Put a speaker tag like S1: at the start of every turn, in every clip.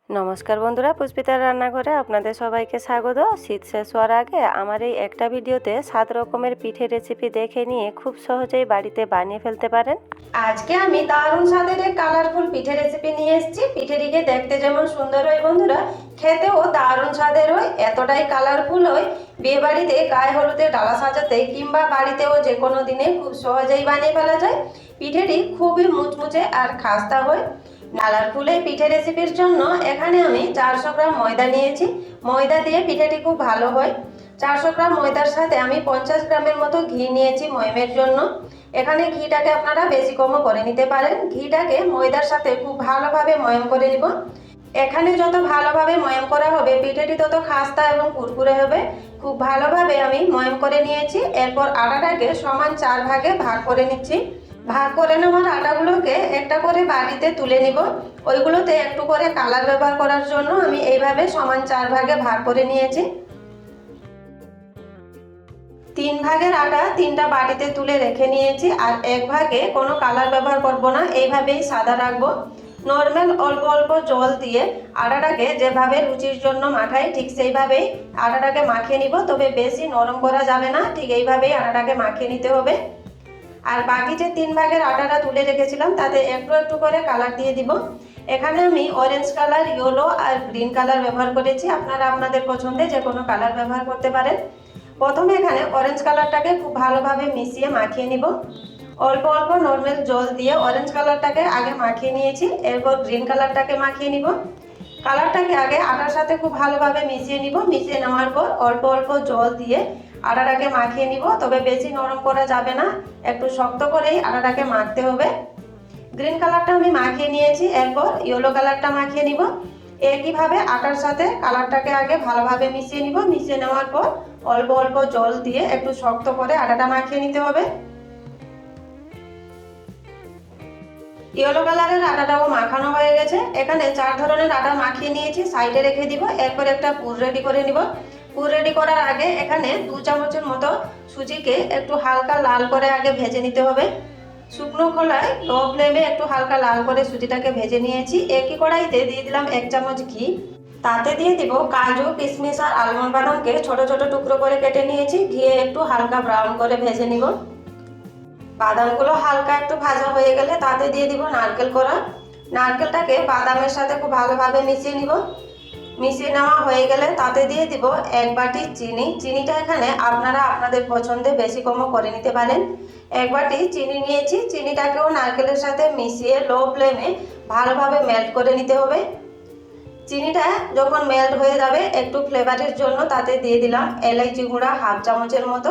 S1: নমস্কার বন্ধুরা, পুষ্পিতার রান্নাঘরে আপনাদের সবাইকে স্বাগত। শীত শেষ হওয়ার আগে আমার এই একটা ভিডিওতে 7 রকমের পিঠে রেসিপি দেখে নিয়ে খুব সহজেই বাড়িতে বানিয়ে ফেলতে পারেন। আজকে আমি দারুণ স্বাদের এক কালারফুল পিঠে রেসিপি নিয়ে এসেছি। পিঠেটিকে দেখতে যেমন সুন্দর হয় বন্ধুরা, খেতেও দারুণ স্বাদের হয়। এতটাই কালারফুল হয়, বিয়ে বাড়িতে গায়ে হলুদে ডালা সাজাতে কিংবা বাড়িতেও যে কোনো দিনে খুব সহজেই বানিয়ে ফেলা যায়। পিঠেটি খুবই মুচমুচে আর খাস্তা হয়। কালারফুল পিঠে রেসিপির জন্য এখানে আমি 400 গ্রাম ময়দা নিয়েছি। ময়দা দিয়ে পিঠেটি খুব ভালো হয়। 400 গ্রাম ময়দার সাথে আমি 50 গ্রামের মতো ঘি নিয়েছি ময়মের জন্য। এখানে ঘিটাকে আপনারা বেশি কমও করে নিতে পারেন। ঘিটাকে ময়দার সাথে খুব ভালোভাবে ময়ম করে নিব। এখানে যত ভালোভাবে ময়ম করা হবে পিঠেটি তত খাস্তা এবং কুরকুরে হবে। খুব ভালোভাবে আমি ময়ম করে নিয়েছি। এরপর আটাটাকে সমান 4 ভাগে ভাগ করে নিচ্ছি। ভাগ করে নেওয়ার আটাগুলোকে একটা করে বাটিতে তুলে নিব। ওইগুলোতে একটু করে কালার ব্যবহার করার জন্য আমি এইভাবে সমান 4 ভাগে ভাগ করে নিয়েছি। 3 ভাগের আটা 3টা বাটিতে তুলে রেখে নিয়েছি। আর 1 ভাগে কোনো কালার ব্যবহার করব না, এইভাবেই সাদা রাখবো। নর্মাল অল্প অল্প জল দিয়ে আটাটাকে যেভাবে লুচির জন্য মাখাই ঠিক সেইভাবেই আটাটাকে মাখিয়ে নিব। তবে বেশি নরম করা যাবে না, ঠিক এইভাবেই আটাটাকে মাখিয়ে নিতে হবে। আর বাকি যে 3 ভাগের আটাটা তুলে রেখেছিলাম তাতে একটু একটু করে কালার দিয়ে দিব। এখানে আমি অরেঞ্জ কালার, ইয়েলো আর গ্রিন কালার ব্যবহার করেছি। আপনারা আপনাদের পছন্দে যে কোনো কালার ব্যবহার করতে পারেন। প্রথমে এখানে অরেঞ্জ কালারটাকে খুব ভালোভাবে মিশিয়ে মাখিয়ে নিব। অল্প অল্প নর্মাল জল দিয়ে অরেঞ্জ কালারটাকে আগে মাখিয়ে নিয়েছি। এরপর গ্রিন কালারটাকে মাখিয়ে নিব। কালারটাকে আগে আটার সাথে খুব ভালোভাবে মিশিয়ে নিব। মিশিয়ে নেওয়ার পর অল্প অল্প জল দিয়ে আটাটাকে মাখিয়ে নিব। তবে বেশি নরম করা যাবে না, একটু শক্ত করেই আটাটাকে মাখতে হবে। গ্রিন কালারটা আমি মাখিয়ে নিয়েছি। এরপর ইয়েলো কালারটা মাখিয়ে নিব। একইভাবে আটার সাথে কালারটাকে আগে ভালোভাবে মিশিয়ে নিব। মিশিয়ে নেওয়ার পর অল্প অল্প জল দিয়ে একটু শক্ত করে আটাটা মাখিয়ে নিতে হবে। ইয়েলো কালারের আটাটাও মাখানো হয়ে গেছে। এখানে 4 ধরনের আটা মাখিয়ে নিয়েছি, সাইডে রেখে দিব। এরপর একটা পুর রেডি করে নিব। পুর রেডি করার আগে এখানে 2 চামচের মতো সুজিকে একটু হালকা লাল করে আগে ভেজে নিতে হবে। শুকনো খোলায় লো ফ্লেমে একটু হালকা লাল করে সুজিটাকে ভেজে নিয়েছি। একই কড়াইতে দিয়ে দিলাম 1 চামচ ঘি। তাতে দিয়ে দিব কাজু, কিশমিশ আর আলমন্ড বাদামকে ছোট ছোট টুকরো করে কেটে নিয়েছি। ঘিয়ে একটু হালকা ব্রাউন করে ভেজে নিব। বাদামগুলো হালকা একটু ভাজা হয়ে গেলে তাতে দিয়ে দিব নারকেল কোড়া। নারকেলটাকে বাদামের সাথে খুব ভালোভাবে মিশিয়ে নিব। মিশিয়ে নেওয়া হয়ে গেলে তাতে দিয়ে দিব 1 বাটি চিনি। চিনিটা এখানে আপনারা আপনাদের পছন্দে বেশি কমও করে নিতে পারেন। 1 বাটি চিনি নিয়েছি। চিনিটাকেও নারকেলের সাথে মিশিয়ে লো ফ্লেমে ভালোভাবে মেল্ট করে নিতে হবে। চিনিটা যখন মেল্ট হয়ে যাবে একটু ফ্লেভারের জন্য তাতে দিয়ে দিলাম এলাইচি গুঁড়া 1/2 চামচের মতো।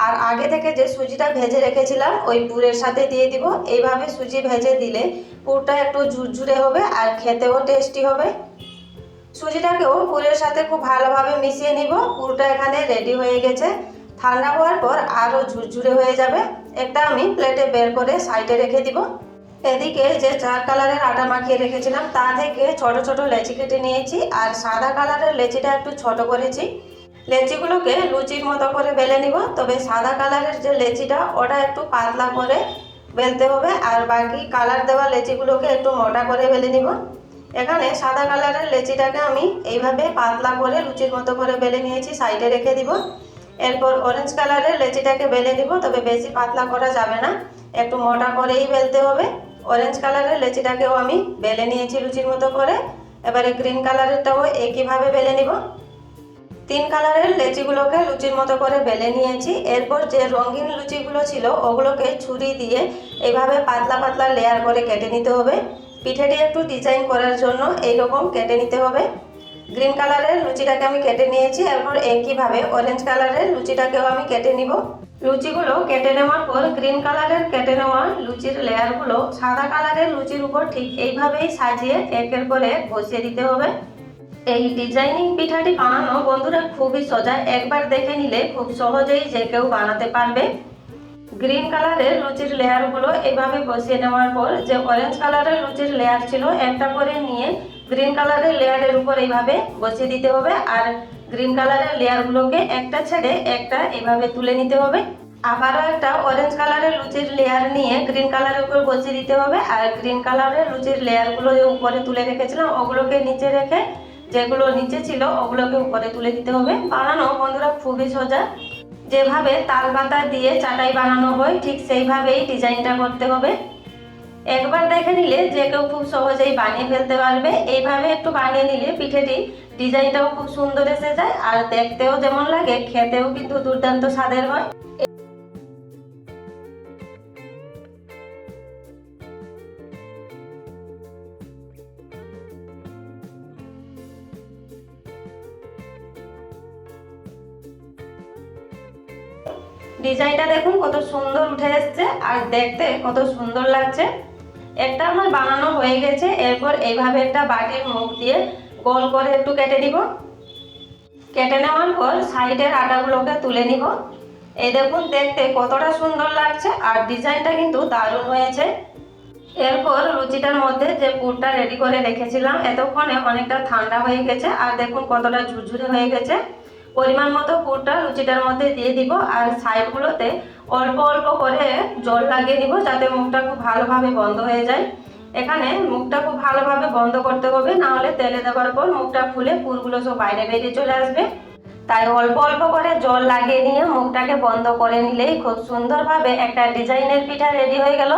S1: আর আগে থেকে যে সুজিটা ভেজে রেখেছিলাম ওই পুরের সাথে দিয়ে দিব। এইভাবে সুজি ভেজে দিলে পুরটা একটু ঝুরঝুরে হবে আর খেতেও টেস্টি হবে। সুজিটাকেও পুরের সাথে খুব ভালোভাবে মিশিয়ে নিব। পুরটা এখানে রেডি হয়ে গেছে। ঠান্ডা হওয়ার পর আরও ঝুরঝুরে হয়ে যাবে। একটা আমি প্লেটে বের করে সাইডে রেখে দিব। এদিকে যে 4 কালারের আটা মাখিয়ে রেখেছিলাম তা থেকে ছোট ছোট লেচি কেটে নিয়েছি। আর সাদা কালারের লেচিটা একটু ছোট করেছি। লেচিগুলোকে লুচির মতো করে বেলে নিব। তবে সাদা কালারের যে লেচিটা ওটা একটু পাতলা করে বেলতে হবে। আর বাকি কালার দেওয়া লেচিগুলোকে একটু মোটা করে বেলে নিব। এখানে সাদা কালারের লেচিটাকে আমি এইভাবে পাতলা করে লুচির মতো করে বেলে নিয়েছি, সাইডে রেখে দিব। এরপর অরেঞ্জ কালারের লেচিটাকে বেলে নিব। তবে বেশি পাতলা করা যাবে না, একটু মোটা করেই বেলতে হবে। অরেঞ্জ কালারের লেচিটাকেও আমি বেলে নিয়েছি লুচির মতো করে। এবারে গ্রিন কালারেরটাও একইভাবে বেলে নিব। 3 কালারের লেচিগুলোকে লুচির মতো করে বেলে নিয়েছি। এরপর যে রঙিন লুচিগুলো ছিল ওগুলোকে ছুরি দিয়ে এইভাবে পাতলা পাতলা লেয়ার করে কেটে নিতে হবে। পিঠেটি একটু ডিজাইন করার জন্য এইরকম কেটে নিতে হবে। গ্রিন কালারের লুচিটাকে আমি কেটে নিয়েছি। এরপর একইভাবে অরেঞ্জ কালারের লুচিটাকেও আমি কেটে নিব। লুচিগুলো কেটে নেওয়ার পর গ্রিন কালারের কেটে নেওয়া লুচির লেয়ারগুলো সাদা কালারের লুচির উপর ঠিক এইভাবেই সাজিয়ে একের পর এক বসিয়ে দিতে হবে। এই ডিজাইনিং পিঠাটি বানানো বন্ধুরা খুবই সোজা, একবার দেখে নিলে খুব সহজেই যে কেউ বানাতে পারবে। গ্রিন কালারের লুচির লেয়ারগুলো এইভাবে বসিয়ে নেওয়ার পর যে অরেঞ্জ কালারের লুচির লেয়ার ছিল একটা করে নিয়ে গ্রিন কালারের লেয়ারের উপর এইভাবে বসিয়ে দিতে হবে। আর গ্রিন কালারের লেয়ারগুলোকে একটা ছেড়ে একটা এইভাবে তুলে নিতে হবে। আবারও একটা অরেঞ্জ কালারের লুচির লেয়ার নিয়ে গ্রিন কালারের উপর বসিয়ে দিতে হবে। আর গ্রিন কালারের লুচির লেয়ারগুলো যে উপরে তুলে রেখেছিলাম ওগুলোকে নিচে রেখে যেগুলো নিচে ছিল ওগুলোকে উপরে তুলে দিতে হবে। বানানো বন্ধুরা খুবই সোজা, যেভাবে তাল পাতা দিয়ে চাটাই বানানো হয় ঠিক সেইভাবেই ডিজাইনটা করতে হবে। একবার দেখে নিলে যে কেউ খুব সহজেই বানিয়ে ফেলতে পারবে। এইভাবে একটু বানিয়ে নিলে পিঠেটি ডিজাইনটাও খুব সুন্দর এসে যায়, আর দেখতেও যেমন লাগে খেতেও কিন্তু দুর্দান্ত স্বাদের হয়। ডিজাইনটা দেখুন কত সুন্দর উঠে এসছে আর দেখতে কত সুন্দর লাগছে। একটা আমার বানানো হয়ে গেছে। এরপর এইভাবে একটা বাটির মুখ দিয়ে গোল করে একটু কেটে নিব। কেটে নেওয়ার পর সাইডের আটাগুলোকে তুলে নিব। এই দেখুন দেখতে কতটা সুন্দর লাগছে আর ডিজাইনটা কিন্তু দারুণ হয়েছে। এরপর লুচিটার মধ্যে যে পুরটা রেডি করে রেখেছিলাম এতক্ষণে অনেকটা ঠান্ডা হয়ে গেছে আর দেখুন কতটা ঝুরঝুরে হয়ে গেছে। পরিমাণ মতো পুরটা লুচিটার মধ্যে দিয়ে দিব আর সাইডগুলোতে অল্প অল্প করে জল লাগিয়ে নিব যাতে মুখটা খুব ভালোভাবে বন্ধ হয়ে যায়। এখানে মুখটা খুব ভালোভাবে বন্ধ করতে হবে, না হলে তেলে দেওয়ার পর মুখটা খুলে পুরগুলো সব বাইরে বেরিয়ে চলে আসবে। তাই অল্প অল্প করে জল লাগিয়ে নিয়ে মুখটাকে বন্ধ করে নিলেই খুব সুন্দরভাবে একটা ডিজাইনের পিঠা রেডি হয়ে গেল।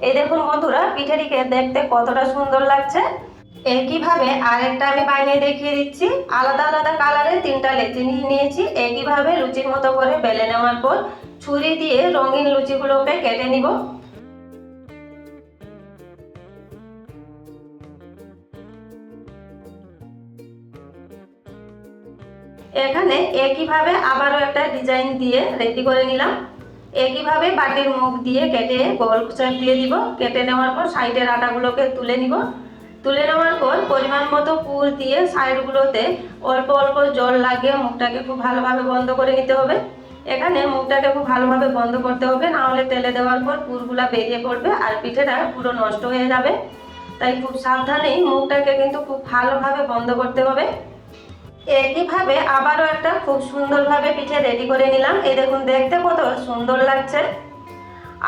S1: এই দেখুন বন্ধুরা পিঠাটিকে দেখতে কতটা সুন্দর লাগছে। একইভাবে আরেকটা আমি বানিয়ে দেখিয়ে দিচ্ছি। আলাদা আলাদা কালারের 3টা লেচি নিয়ে নিয়েছি। একইভাবে লুচির মতো করে বেলে নেওয়ার পর ছুরি দিয়ে রঙিন লুচিগুলোকে কেটে নিব। এখানে একইভাবে আবারও একটা ডিজাইন দিয়ে রেডি করে নিলাম। একইভাবে বাটির মুখ দিয়ে কেটে গোল শেপ দিয়ে দিব। কেটে নেওয়ার পর সাইডের আটাগুলোকে তুলে নিব। তুলে নেওয়ার পর পরিমাণ মতো পুর দিয়ে সাইডগুলোতে অল্প অল্প জল লাগিয়ে মুখটাকে খুব ভালোভাবে বন্ধ করে নিতে হবে। এখানে মুখটাকে খুব ভালোভাবে বন্ধ করতে হবে, না হলে তেলে দেওয়ার পর পুরগুলা বেরিয়ে পড়বে আর পিঠেটা পুরো নষ্ট হয়ে যাবে। তাই খুব সাবধানেই মুখটাকে কিন্তু খুব ভালোভাবে বন্ধ করতে হবে। একইভাবে আবারও একটা খুব সুন্দরভাবে পিঠে রেডি করে নিলাম। এই দেখুন দেখতে কত সুন্দর লাগছে।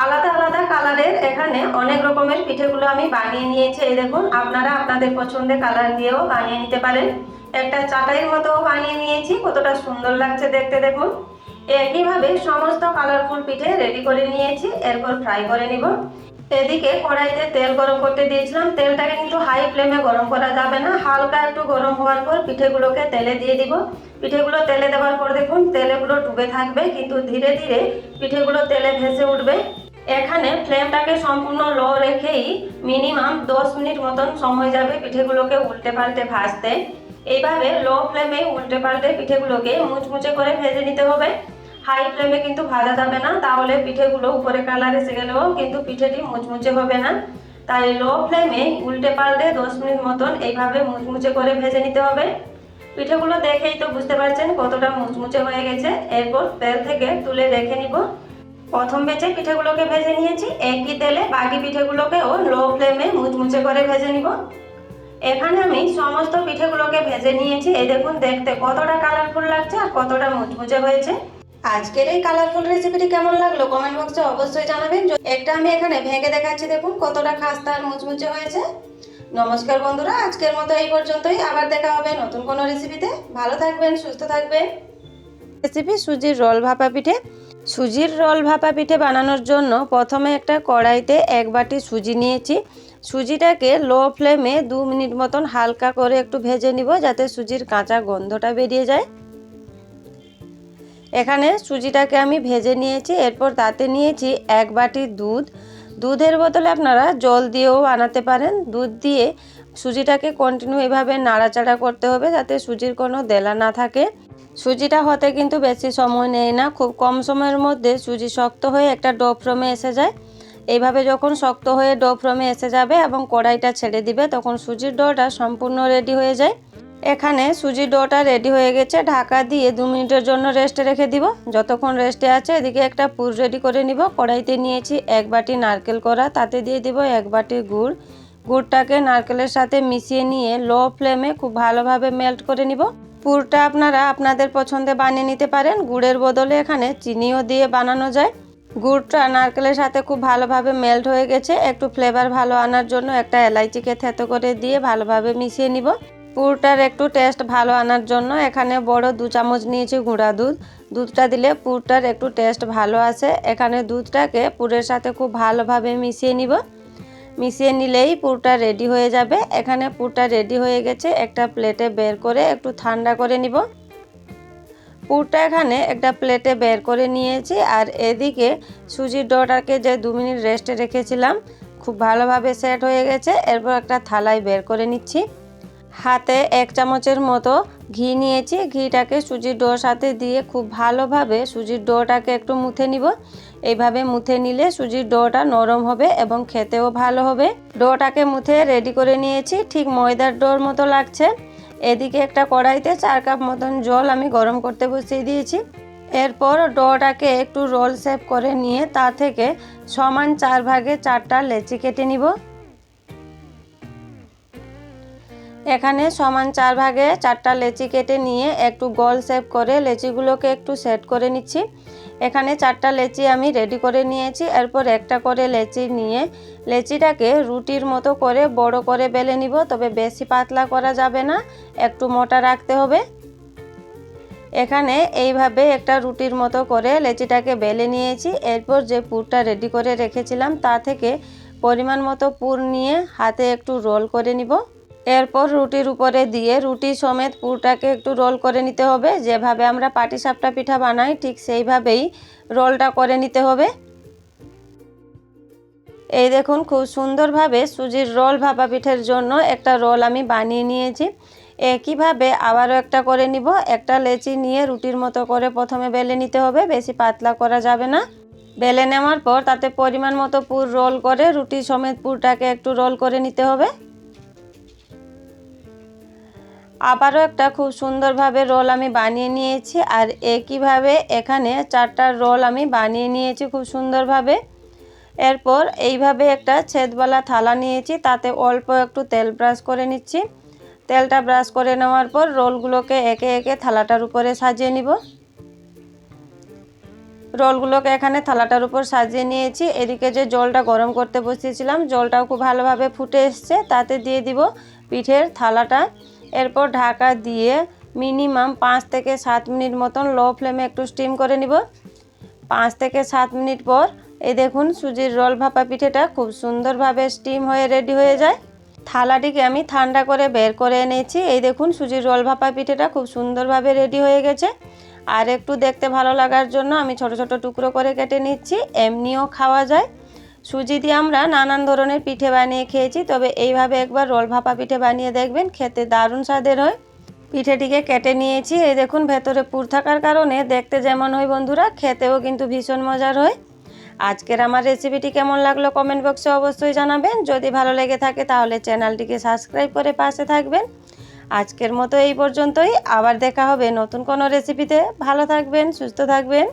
S1: আলাদা আলাদা কালারের এখানে অনেক রকমের পিঠেগুলো আমি বানিয়ে নিয়েছি। এই দেখুন আপনারা আপনাদের পছন্দের কালার দিয়েও বানিয়ে নিতে পারেন। একটা চাটাইয়ের মতোও বানিয়ে নিয়েছি, কতটা সুন্দর লাগছে দেখতে দেখুন। একইভাবে সমস্ত কালারফুল পিঠে রেডি করে নিয়েছি। এরপর ফ্রাই করে নিব। এদিকে কড়াইতে তেল গরম করতে দিয়েছিলাম। তেলটাকে কিন্তু হাই ফ্লেমে গরম করা যাবে না, হালকা একটু গরম হওয়ার পর পিঠেগুলোকে তেলে দিয়ে দিব। পিঠেগুলো তেলে দেওয়ার পর দেখুন তেলে পুরো ডুবে থাকবে, কিন্তু ধীরে ধীরে পিঠেগুলো তেলে ভেসে উঠবে। এখানে ফ্লেমটাকে সম্পূর্ণ লো রেখেই মিনিমাম 10 মিনিট মতন সময় যাবে পিঠেগুলোকে উল্টে পাল্টে ভাজতে। এইভাবে লো ফ্লেমে উল্টে পাল্টে পিঠেগুলোকে মুচমুচে করে ভেজে নিতে হবে। হাই ফ্লেমে কিন্তু ভাজা যাবে না, তাহলে পিঠেগুলো উপরে কালার এসে গেলেও কিন্তু পিঠেটি মুচমুচে হবে না। তাই লো ফ্লেমে উল্টে পাল্টে 10 মিনিট মতন এইভাবে মুচমুচে করে ভেজে নিতে হবে। পিঠেগুলো দেখেই তো বুঝতে পারছেন কতটা মুচমুচে হয়ে গেছে। এরপর তেল থেকে তুলে রেখে নিব। প্রথম ব্যাচে পিঠেগুলোকে ভেজে নিয়েছি, একই তেলে বাকি পিঠেগুলোকেও লো ফ্লেমে মুচমুচে করে ভেজে নিব। এখানে আমি সমস্ত পিঠেগুলোকে ভেজে নিয়েছি। এই দেখুন দেখতে কতটা কালারফুল লাগছে আর কতটা মুচমুচে হয়েছে। আজকের এই কালারফুল রেসিপিটি কেমন লাগলো কমেন্ট বক্সে অবশ্যই জানাবেন। একটা আমি এখানে ভেঙে দেখাচ্ছি, দেখুন কতটা খাস্তা আর মুচমুচে হয়েছে। নমস্কার বন্ধুরা, আজকের মতো এই পর্যন্তই। আবার দেখা হবে নতুন কোনো রেসিপিতে। ভালো থাকবেন, সুস্থ থাকবেন। রেসিপি সুজির রোল ভাপা পিঠে। সুজির রোল ভাপা পিঠে বানানোর জন্য প্রথমে একটা কড়াইতে 1 বাটি সুজি নিয়েছি। সুজিটাকে লো ফ্লেমে 2 মিনিট মতন হালকা করে একটু ভেজে নিব যাতে সুজির কাঁচা গন্ধটা বেরিয়ে যায়। এখানে সুজিটাকে আমি ভেজে নিয়েছি। এরপর তাতে নিয়েছি 1 বাটি দুধ। দুধের বদলে আপনারা জল দিয়েও বানাতে পারেন। দুধ দিয়ে সুজিটাকে কন্টিনিউ এভাবে নাড়াচাড়া করতে হবে যাতে সুজির কোনো দেলা না থাকে। সুজিটা হতে কিন্তু বেশি সময় নেয় না, খুব কম সময়ের মধ্যে সুজি শক্ত হয়ে একটা ডো ফর্মে এসে যায়। এইভাবে যখন শক্ত হয়ে ডো ফর্মে এসে যাবে এবং কড়াইটা ছেড়ে দিবে তখন সুজির ডোটা সম্পূর্ণ রেডি হয়ে যায়। এখানে সুজির ডোটা রেডি হয়ে গেছে। ঢাকা দিয়ে 2 মিনিটের জন্য রেস্টে রেখে দিব। যতক্ষণ রেস্টে আছে এদিকে একটা পুর রেডি করে নিব। কড়াইতে নিয়েছি 1 বাটি নারকেল কোড়া, তাতে দিয়ে দিব 1 বাটি গুড়। গুড়টাকে নারকেলের সাথে মিশিয়ে নিয়ে লো ফ্লেমে খুব ভালোভাবে মেল্ট করে নিব। পুরটা আপনারা আপনাদের পছন্দে বানিয়ে নিতে পারেন। গুড়ের বদলে এখানে চিনিও দিয়ে বানানো যায়। গুড়টা নারকেলের সাথে খুব ভালোভাবে মেল্ট হয়ে গেছে। একটু ফ্লেভার ভালো আনার জন্য একটা এলাইচিকে থেতো করে দিয়ে ভালোভাবে মিশিয়ে নিব। পুরটার একটু টেস্ট ভালো আনার জন্য এখানে বড় 2 চামচ নিয়েছি গুঁড়া দুধ। দুধটা দিলে পুরটার একটু টেস্ট ভালো আসে। এখানে দুধটাকে পুরের সাথে খুব ভালোভাবে মিশিয়ে নিব। মিশিয়ে নিলেই পুরটা রেডি হয়ে যাবে। এখানে পুরটা রেডি হয়ে গেছে, একটা প্লেটে বের করে একটু ঠান্ডা করে নিব। পুরটা এখানে একটা প্লেটে বের করে নিয়েছি। আর এদিকে সুজির ডোটাকে যে 2 মিনিট রেস্টে রেখেছিলাম খুব ভালোভাবে সেট হয়ে গেছে। এরপর একটা থালায় বের করে নিচ্ছি। হাতে 1 চামচের মতো ঘি নিয়েছি। ঘিটাকে সুজির ডোর সাথে দিয়ে খুব ভালোভাবে সুজির ডোটাকে একটু মুথে নিব। এইভাবে মুথে নিলে সুজির ডোটা নরম হবে এবং খেতেও ভালো হবে। ডোটাকে মুথে রেডি করে নিয়েছি, ঠিক ময়দার ডোর মতো লাগছে। এদিকে একটা কড়াইতে 4 কাপ মতন জল আমি গরম করতে বসিয়ে দিয়েছি। এরপর ডোটাকে একটু রোল শেপ করে নিয়ে তা থেকে সমান 4 ভাগে 4টা লেচি কেটে নিব। এখানে সমান 4 ভাগে 4টা লেচি কেটে নিয়ে একটু গোল শেপ করে লেচিগুলোকে একটু সেট করে নিচ্ছি। এখানে 4টা লেচি আমি রেডি করে নিয়েছি। এরপর একটা করে লেচি নিয়ে লেচিটাকে রুটির মতো করে বড় করে বেলে নিব। তবে বেশি পাতলা করা যাবে না, একটু মোটা রাখতে হবে। এখানে এইভাবে একটা রুটির মতো করে লেচিটাকে বেলে নিয়েছি। এরপর যে পুরটা রেডি করে রেখেছিলাম তা থেকে পরিমাণ মতো পুর নিয়ে হাতে একটু রোল করে নিব। এরপর রুটির উপরে দিয়ে রুটি সমেত পুরটাকে একটু রোল করে নিতে হবে। যেভাবে আমরা পাটিসাপটা পিঠা বানাই ঠিক সেইভাবেই রোলটা করে নিতে হবে। এই দেখুন খুব সুন্দরভাবে সুজির রোল ভাপা পিঠার জন্য একটা রোল আমি বানিয়ে নিয়েছি। একইভাবে আবারও একটা করে নিব। একটা লেচি নিয়ে রুটির মতো করে প্রথমে বেলে নিতে হবে, বেশি পাতলা করা যাবে না। বেলে নেওয়ার পর তাতে পরিমাণ মতো পুর রোল করে রুটি সমেত পুরটাকে একটু রোল করে নিতে হবে। আবারও একটা খুব সুন্দরভাবে রোল আমি বানিয়ে নিয়েছি। আর একইভাবে এখানে 4টা রোল আমি বানিয়ে নিয়েছি খুব সুন্দরভাবে। এরপর এইভাবে একটা ছেদওয়ালা থালা নিয়েছি, তাতে অল্প একটু তেল ব্রাশ করে নিচ্ছি। তেলটা ব্রাশ করে নেওয়ার পর রোলগুলোকে একে একে থালাটার উপরে সাজিয়ে নিব। রোলগুলোকে এখানে থালাটার উপর সাজিয়ে নিয়েছি। এদিকে যে জলটা গরম করতে বসিয়েছিলাম জলটাও খুব ভালোভাবে ফুটে এসছে, তাতে দিয়ে দিব পিঠের থালাটা। এরপর ঢাকা দিয়ে মিনিমাম 5 থেকে 7 মিনিট মতন লো ফ্লেমে একটু স্টিম করে নিব। 5 থেকে 7 মিনিট পর এই দেখুন সুজির রোল ভাপা পিঠেটা খুব সুন্দরভাবে স্টিম হয়ে রেডি হয়ে যায়। থালাটিকে আমি ঠান্ডা করে বের করে এনেছি। এই দেখুন সুজির রোল ভাপা পিঠেটা খুব সুন্দরভাবে রেডি হয়ে গেছে। আর একটু দেখতে ভালো লাগার জন্য আমি ছোট ছোট টুকরো করে কেটে নিচ্ছি। এমনিও খাওয়া যায়। সুজি দিয়ে আমরা নানান ধরনের পিঠে বানিয়ে খেয়েছি, তবে এইভাবে একবার রোল ভাপা পিঠে বানিয়ে দেখবেন, খেতে দারুণ স্বাদের হয়। পিঠেটিকে কেটে নিয়েছি। এই দেখুন ভেতরে পুর থাকার কারণে দেখতে যেমন হয় বন্ধুরা, খেতেও কিন্তু ভীষণ মজার হয়। আজকের আমার রেসিপিটি কেমন লাগলো কমেন্ট বক্সে অবশ্যই জানাবেন। যদি ভালো লেগে থাকে তাহলে চ্যানেলটিকে সাবস্ক্রাইব করে পাশে থাকবেন। আজকের মতো এই পর্যন্তই, আবার দেখা হবে নতুন কোনো রেসিপিতে। ভালো থাকবেন, সুস্থ থাকবেন।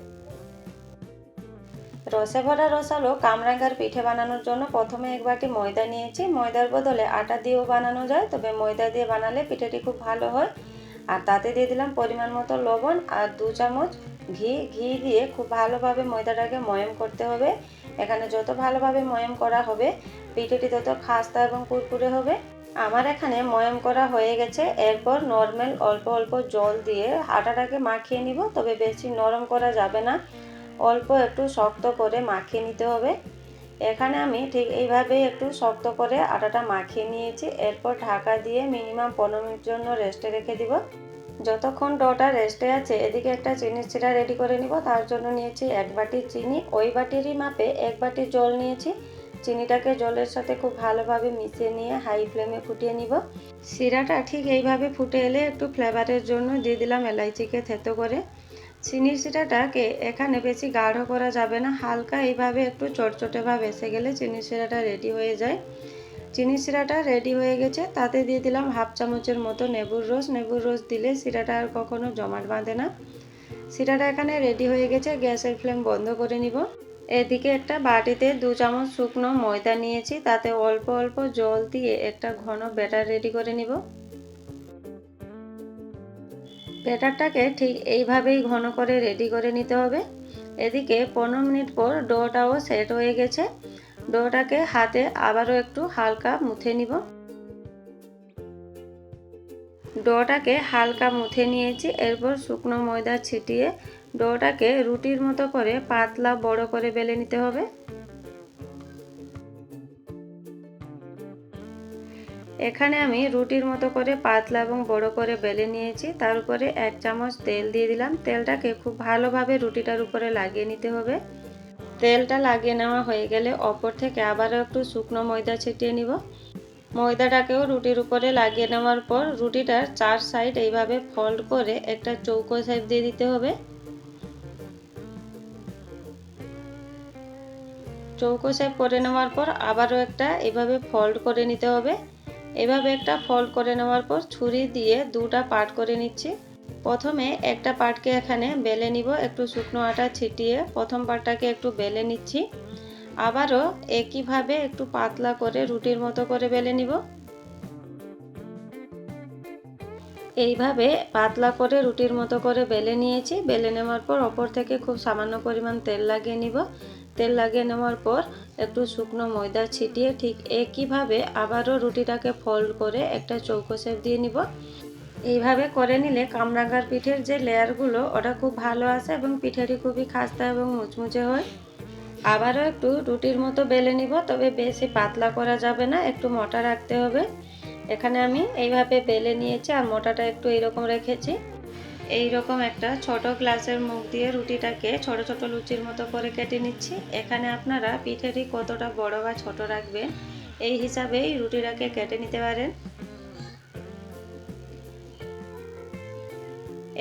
S1: রসে ভরা রসালো কামরাঙ্গার পিঠে বানানোর জন্য প্রথমে 1 বাটি ময়দা নিয়েছি। ময়দার বদলে আটা দিয়েও বানানো যায়, তবে ময়দা দিয়ে বানালে পিঠেটি খুব ভালো হয়। আর তাতে দিয়ে দিলাম পরিমাণ মতো লবণ আর 2 চামচ ঘি। ঘি দিয়ে খুব ভালোভাবে ময়দাটাকে ময়ম করতে হবে। এখানে যত ভালোভাবে ময়ম করা হবে পিঠেটি তত খাস্তা এবং কুরকুরে হবে। আমার এখানে ময়ম করা হয়ে গেছে। এরপর নর্মাল অল্প অল্প জল দিয়ে আটাটাকে মাখিয়ে নিব, তবে বেশি নরম করা যাবে না, অল্প একটু শক্ত করে মাখিয়ে নিতে হবে। এখানে আমি ঠিক এইভাবেই একটু শক্ত করে আটাটা মাখিয়ে নিয়েছি। এরপর ঢাকা দিয়ে মিনিমাম 15 মিনিট জন্য রেস্টে রেখে দিব। যতক্ষণ ডোটা রেস্টে আছে এদিকে একটা চিনির শিরা রেডি করে নিব। তার জন্য নিয়েছি 1 বাটি চিনি। ওই বাটিরই মাপে 1 বাটি জল নিয়েছি। চিনিটাকে জলের সাথে খুব ভালোভাবে মিশিয়ে নিয়ে হাই ফ্লেমে ফুটিয়ে নিব। শিরাটা ঠিক এইভাবে ফুটে এলে একটু ফ্লেভারের জন্য দিয়ে দিলাম এলাইচিকে থেতো করে। চিনির শিরাটাকে এখানে বেশি গাঢ় করা যাবে না, হালকা এইভাবে একটু চটচটে ভাব এসে গেলে চিনির শিরাটা রেডি হয়ে যায়। চিনির শিরাটা রেডি হয়ে গেছে, তাতে দিয়ে দিলাম 1/2 চামচের মতো লেবুর রস। লেবুর রস দিলে শিরাটা আর কখনো জমাট বাঁধে না। শিরাটা এখানে রেডি হয়ে গেছে, গ্যাসের ফ্লেম বন্ধ করে নিব। এদিকে একটা বাটিতে 2 চামচ শুকনো ময়দা নিয়েছি, তাতে অল্প অল্প জল দিয়ে একটা ঘন ব্যাটার রেডি করে নিব। ব্যাটারটাকে ঠিক এইভাবেই ঘন করে রেডি করে নিতে হবে।
S2: এদিকে 15 মিনিট পর ডোটাও সেট হয়ে গেছে। ডোটাকে হাতে আবারও একটু হালকা মুথে নিব। ডোটাকে হালকা মুথে নিয়েছি। এরপর শুকনো ময়দা ছিটিয়ে ডোটাকে রুটির মতো করে পাতলা বড় করে বেলে নিতে হবে। এখানে আমি রুটির মতো করে পাতলা এবং বড় করে বেলে নিয়েছি। তার উপরে 1 চামচ তেল দিয়ে দিলাম। তেলটাকে খুব ভালোভাবে রুটিটার উপরে লাগিয়ে নিতে হবে। তেলটা লাগিয়ে নেওয়া হয়ে গেলে অপর থেকে আবারও একটু শুকনো ময়দা ছিটিয়ে নিব। ময়দাটাকেও রুটির উপরে লাগিয়ে নেওয়ার পর রুটিটার 4 সাইড এইভাবে ফোল্ড করে একটা চৌকো শেপ দিয়ে দিতে হবে। চৌকো শেপ করে নেওয়ার পর আবারও একটা এইভাবে ফোল্ড করে নিতে হবে। এভাবে একটা ফোল্ড করে নেওয়ার পর ছুরি দিয়ে দুটা পার্ট করে নিচ্ছি। প্রথমে একটা পার্টকে এখানে বেলে নিব, একটু শুকনো আটা ছিটিয়ে প্রথম পার্টটাকে একটু বেলে নিচ্ছি। আবারও একইভাবে একটু পাতলা করে রুটির মতো করে বেলে নিব। এইভাবে পাতলা করে রুটির মতো করে বেলে নিয়েছি। বেলে নেওয়ার পর অপর থেকে খুব সামান্য পরিমাণ তেল লাগিয়ে নিব। তেল লাগিয়ে নেওয়ার পর একটু শুকনো ময়দা ছিটিয়ে ঠিক একইভাবে আবারও রুটিটাকে ফোল্ড করে একটা চৌকো শেপ দিয়ে নিব। এইভাবে করে নিলে কামরাঙ্গার পিঠের যে লেয়ারগুলো ওটা খুব ভালো আসে এবং পিঠেটি খুবই খাস্তা এবং মুচমুচে হয়। আবারও একটু রুটির মতো বেলে নিব, তবে বেশি পাতলা করা যাবে না, একটু মোটা রাখতে হবে। এখানে আমি এইভাবে বেলে নিয়েছি আর মোটাটা একটু এইরকম রেখেছি। এইরকম একটা ছোট গ্লাসের মুখ দিয়ে রুটিটাকে ছোট ছোট লুচির মতো করে কেটে নিচ্ছি। এখানে আপনারা পিঠেটি কতটা বড় বা ছোট রাখবেন এই হিসাবেই রুটিটাকে কেটে নিতে পারেন।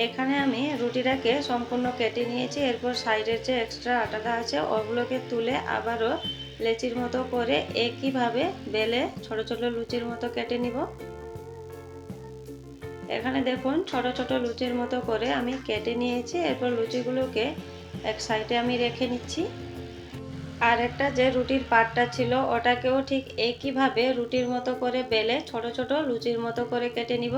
S2: এখানে আমি রুটিটাকে সম্পূর্ণ কেটে নিয়েছি। এরপর সাইডের যে এক্সট্রা আটাটা আছে ওগুলোকে তুলে আবারও লেচির মতো করে একইভাবে বেলে ছোট ছোট লুচির মতো কেটে নিব। এখানে দেখুন ছোট ছোট লুচির মতো করে আমি কেটে নিয়েছি। এরপর লুচিগুলোকে এক সাইডে আমি রেখে নিচ্ছি। আর একটা যে রুটির পাটটা ছিল ওটাকেও ঠিক একইভাবে রুটির মতো করে বেলে ছোট ছোট লুচির মতো করে কেটে নিব।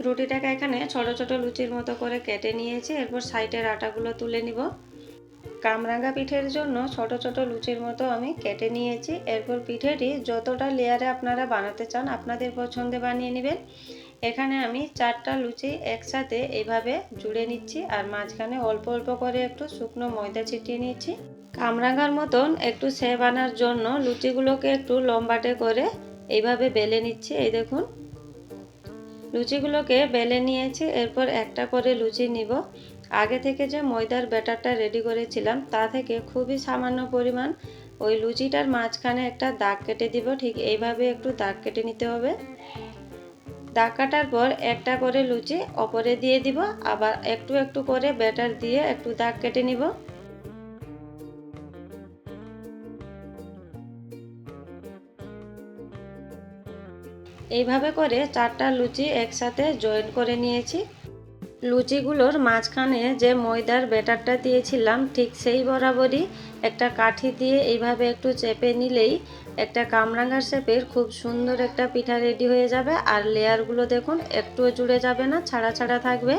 S2: রুটিটাকে এখানে ছোট ছোট লুচির মতো করে কেটে নিয়েছি। এরপর সাইডের আটাগুলো তুলে নিব। কামরাঙ্গা পিঠের জন্য ছোট ছোট লুচির মতো আমি কেটে নিয়েছি। এরপর পিঠেটি যতটা লেয়ারে আপনারা বানাতে চান আপনাদের পছন্দে বানিয়ে নেবেন। এখানে আমি 4টা লুচি একসাথে এইভাবে জুড়ে নিচ্ছি আর মাঝখানে অল্প অল্প করে একটু শুকনো ময়দা ছিটিয়ে নিচ্ছি। কামরাঙ্গার মতন একটু শেপ আনার জন্য লুচিগুলোকে একটু লম্বাটে করে এইভাবে বেলে নিচ্ছি। এই দেখুন লুচিগুলোকে বেলে নিয়েছি। এরপর একটা করে লুচি নিব। আগে থেকে যে ময়দার ব্যাটারটা রেডি করেছিলাম তা থেকে খুবই সামান্য পরিমাণ ওই লুচিটার মাঝখানে একটা দাগ কেটে দিব। ঠিক এইভাবে একটু দাগ কেটে নিতে হবে। দাগ কাটার পর একটা করে লুচি ওপরে দিয়ে দিব, আবার একটু একটু করে ব্যাটার দিয়ে একটু দাগ কেটে নিব। এইভাবে করে 4টা লুচি একসাথে জয়েন করে নিয়েছি। লুচিগুলোর মাঝখানে যে ময়দার ব্যাটারটা দিয়েছিলাম ঠিক সেই বরাবরই একটা কাঠি দিয়ে এইভাবে একটু চেপে নিলেই একটা কামরাঙ্গার শেপের খুব সুন্দর একটা পিঠা রেডি হয়ে যাবে। আর লেয়ারগুলো দেখুন একটুও জুড়ে যাবে না, ছাড়া ছাড়া থাকবে।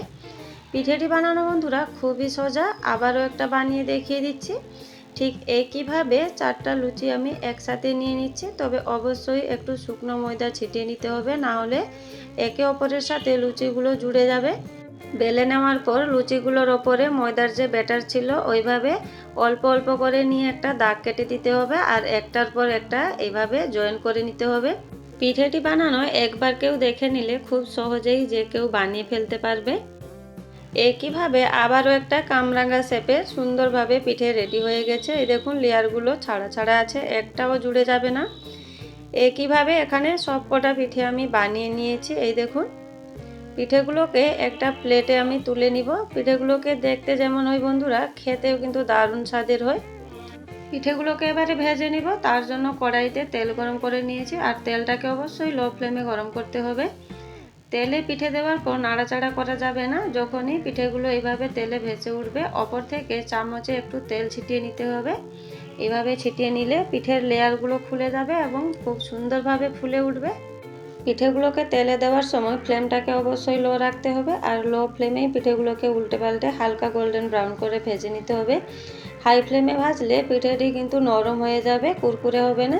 S2: পিঠেটি বানানো বন্ধুরা খুবই সোজা। আবারও একটা বানিয়ে দেখিয়ে দিচ্ছি। ঠিক একইভাবে 4টা লুচি আমি একসাথে নিয়ে নিচ্ছি, তবে অবশ্যই একটু শুকনো ময়দা ছিটিয়ে নিতে হবে, না হলে একে অপরের সাথে লুচিগুলো জুড়ে যাবে। বেলে নেওয়ার পর লুচিগুলোর ওপরে ময়দার যে ব্যাটার ছিল ওইভাবে অল্প অল্প করে নিয়ে একটা দাগ কেটে দিতে হবে আর একটার পর একটা এইভাবে জয়েন করে নিতে হবে। পিঠেটি বানানো একবার কেউ দেখে নিলে খুব সহজেই যে কেউ বানিয়ে ফেলতে পারবে। একইভাবে আবারও একটা কামরাঙ্গা শেপের সুন্দরভাবে পিঠে রেডি হয়ে গেছে। এই দেখুন লেয়ারগুলো ছাড়া ছাড়া আছে, একটাও জুড়ে যাবে না। একইভাবে এখানে সব কটা পিঠে আমি বানিয়ে নিয়েছি। এই দেখুন পিঠেগুলোকে একটা প্লেটে আমি তুলে নিব। পিঠেগুলোকে দেখতে যেমন হয় বন্ধুরা, খেতেও কিন্তু দারুণ স্বাদের হয়। পিঠেগুলোকে এবারে ভেজে নিব। তার জন্য কড়াইতে তেল গরম করে নিয়েছি আর তেলটাকে অবশ্যই লো ফ্লেমে গরম করতে হবে। তেলে পিঠে দেওয়ার পর নাড়াচাড়া করা যাবে না। যখনই পিঠেগুলো এইভাবে তেলে ভেসে উঠবে অপর থেকে চামচে একটু তেল ছিটিয়ে নিতে হবে। এভাবে ছিটিয়ে নিলে পিঠের লেয়ারগুলো খুলে যাবে এবং খুব সুন্দরভাবে ফুলে উঠবে। পিঠেগুলোকে তেলে দেওয়ার সময় ফ্লেমটাকে অবশ্যই লো রাখতে হবে, আর লো ফ্লেমেই পিঠেগুলোকে উল্টে পাল্টে হালকা গোল্ডেন ব্রাউন করে ভেজে নিতে হবে। হাই ফ্লেমে ভাজলে পিঠেটি কিন্তু নরম হয়ে যাবে, কুরকুরে হবে না।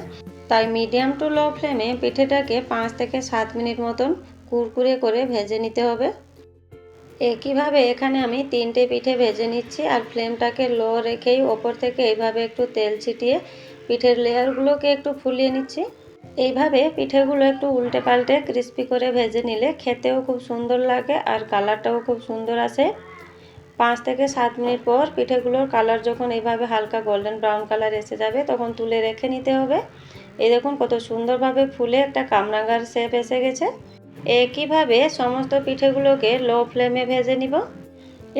S2: তাই মিডিয়াম টু লো ফ্লেমে পিঠেটাকে 5 থেকে 7 মিনিট মতন কুরকুরে করে ভেজে নিতে হবে। একইভাবে এখানে আমি 3টে পিঠে ভেজে নিচ্ছি, আর ফ্লেমটাকে লো রেখেই ওপর থেকে এইভাবে একটু তেল ছিটিয়ে পিঠের লেয়ারগুলোকে একটু ফুলিয়ে নিচ্ছি। এইভাবে পিঠেগুলো একটু উল্টে পাল্টে ক্রিস্পি করে ভেজে নিলে খেতেও খুব সুন্দর লাগে আর কালারটাও খুব সুন্দর আসে। 5 থেকে 7 মিনিট পর পিঠেগুলোর কালার যখন এইভাবে হালকা গোল্ডেন ব্রাউন কালার এসে যাবে তখন তুলে রেখে নিতে হবে। এই দেখুন কত সুন্দরভাবে ফুলে একটা কামরাঙ্গার শেপ এসে গেছে। একইভাবে সমস্ত পিঠেগুলোকে লো ফ্লেমে ভেজে নিব।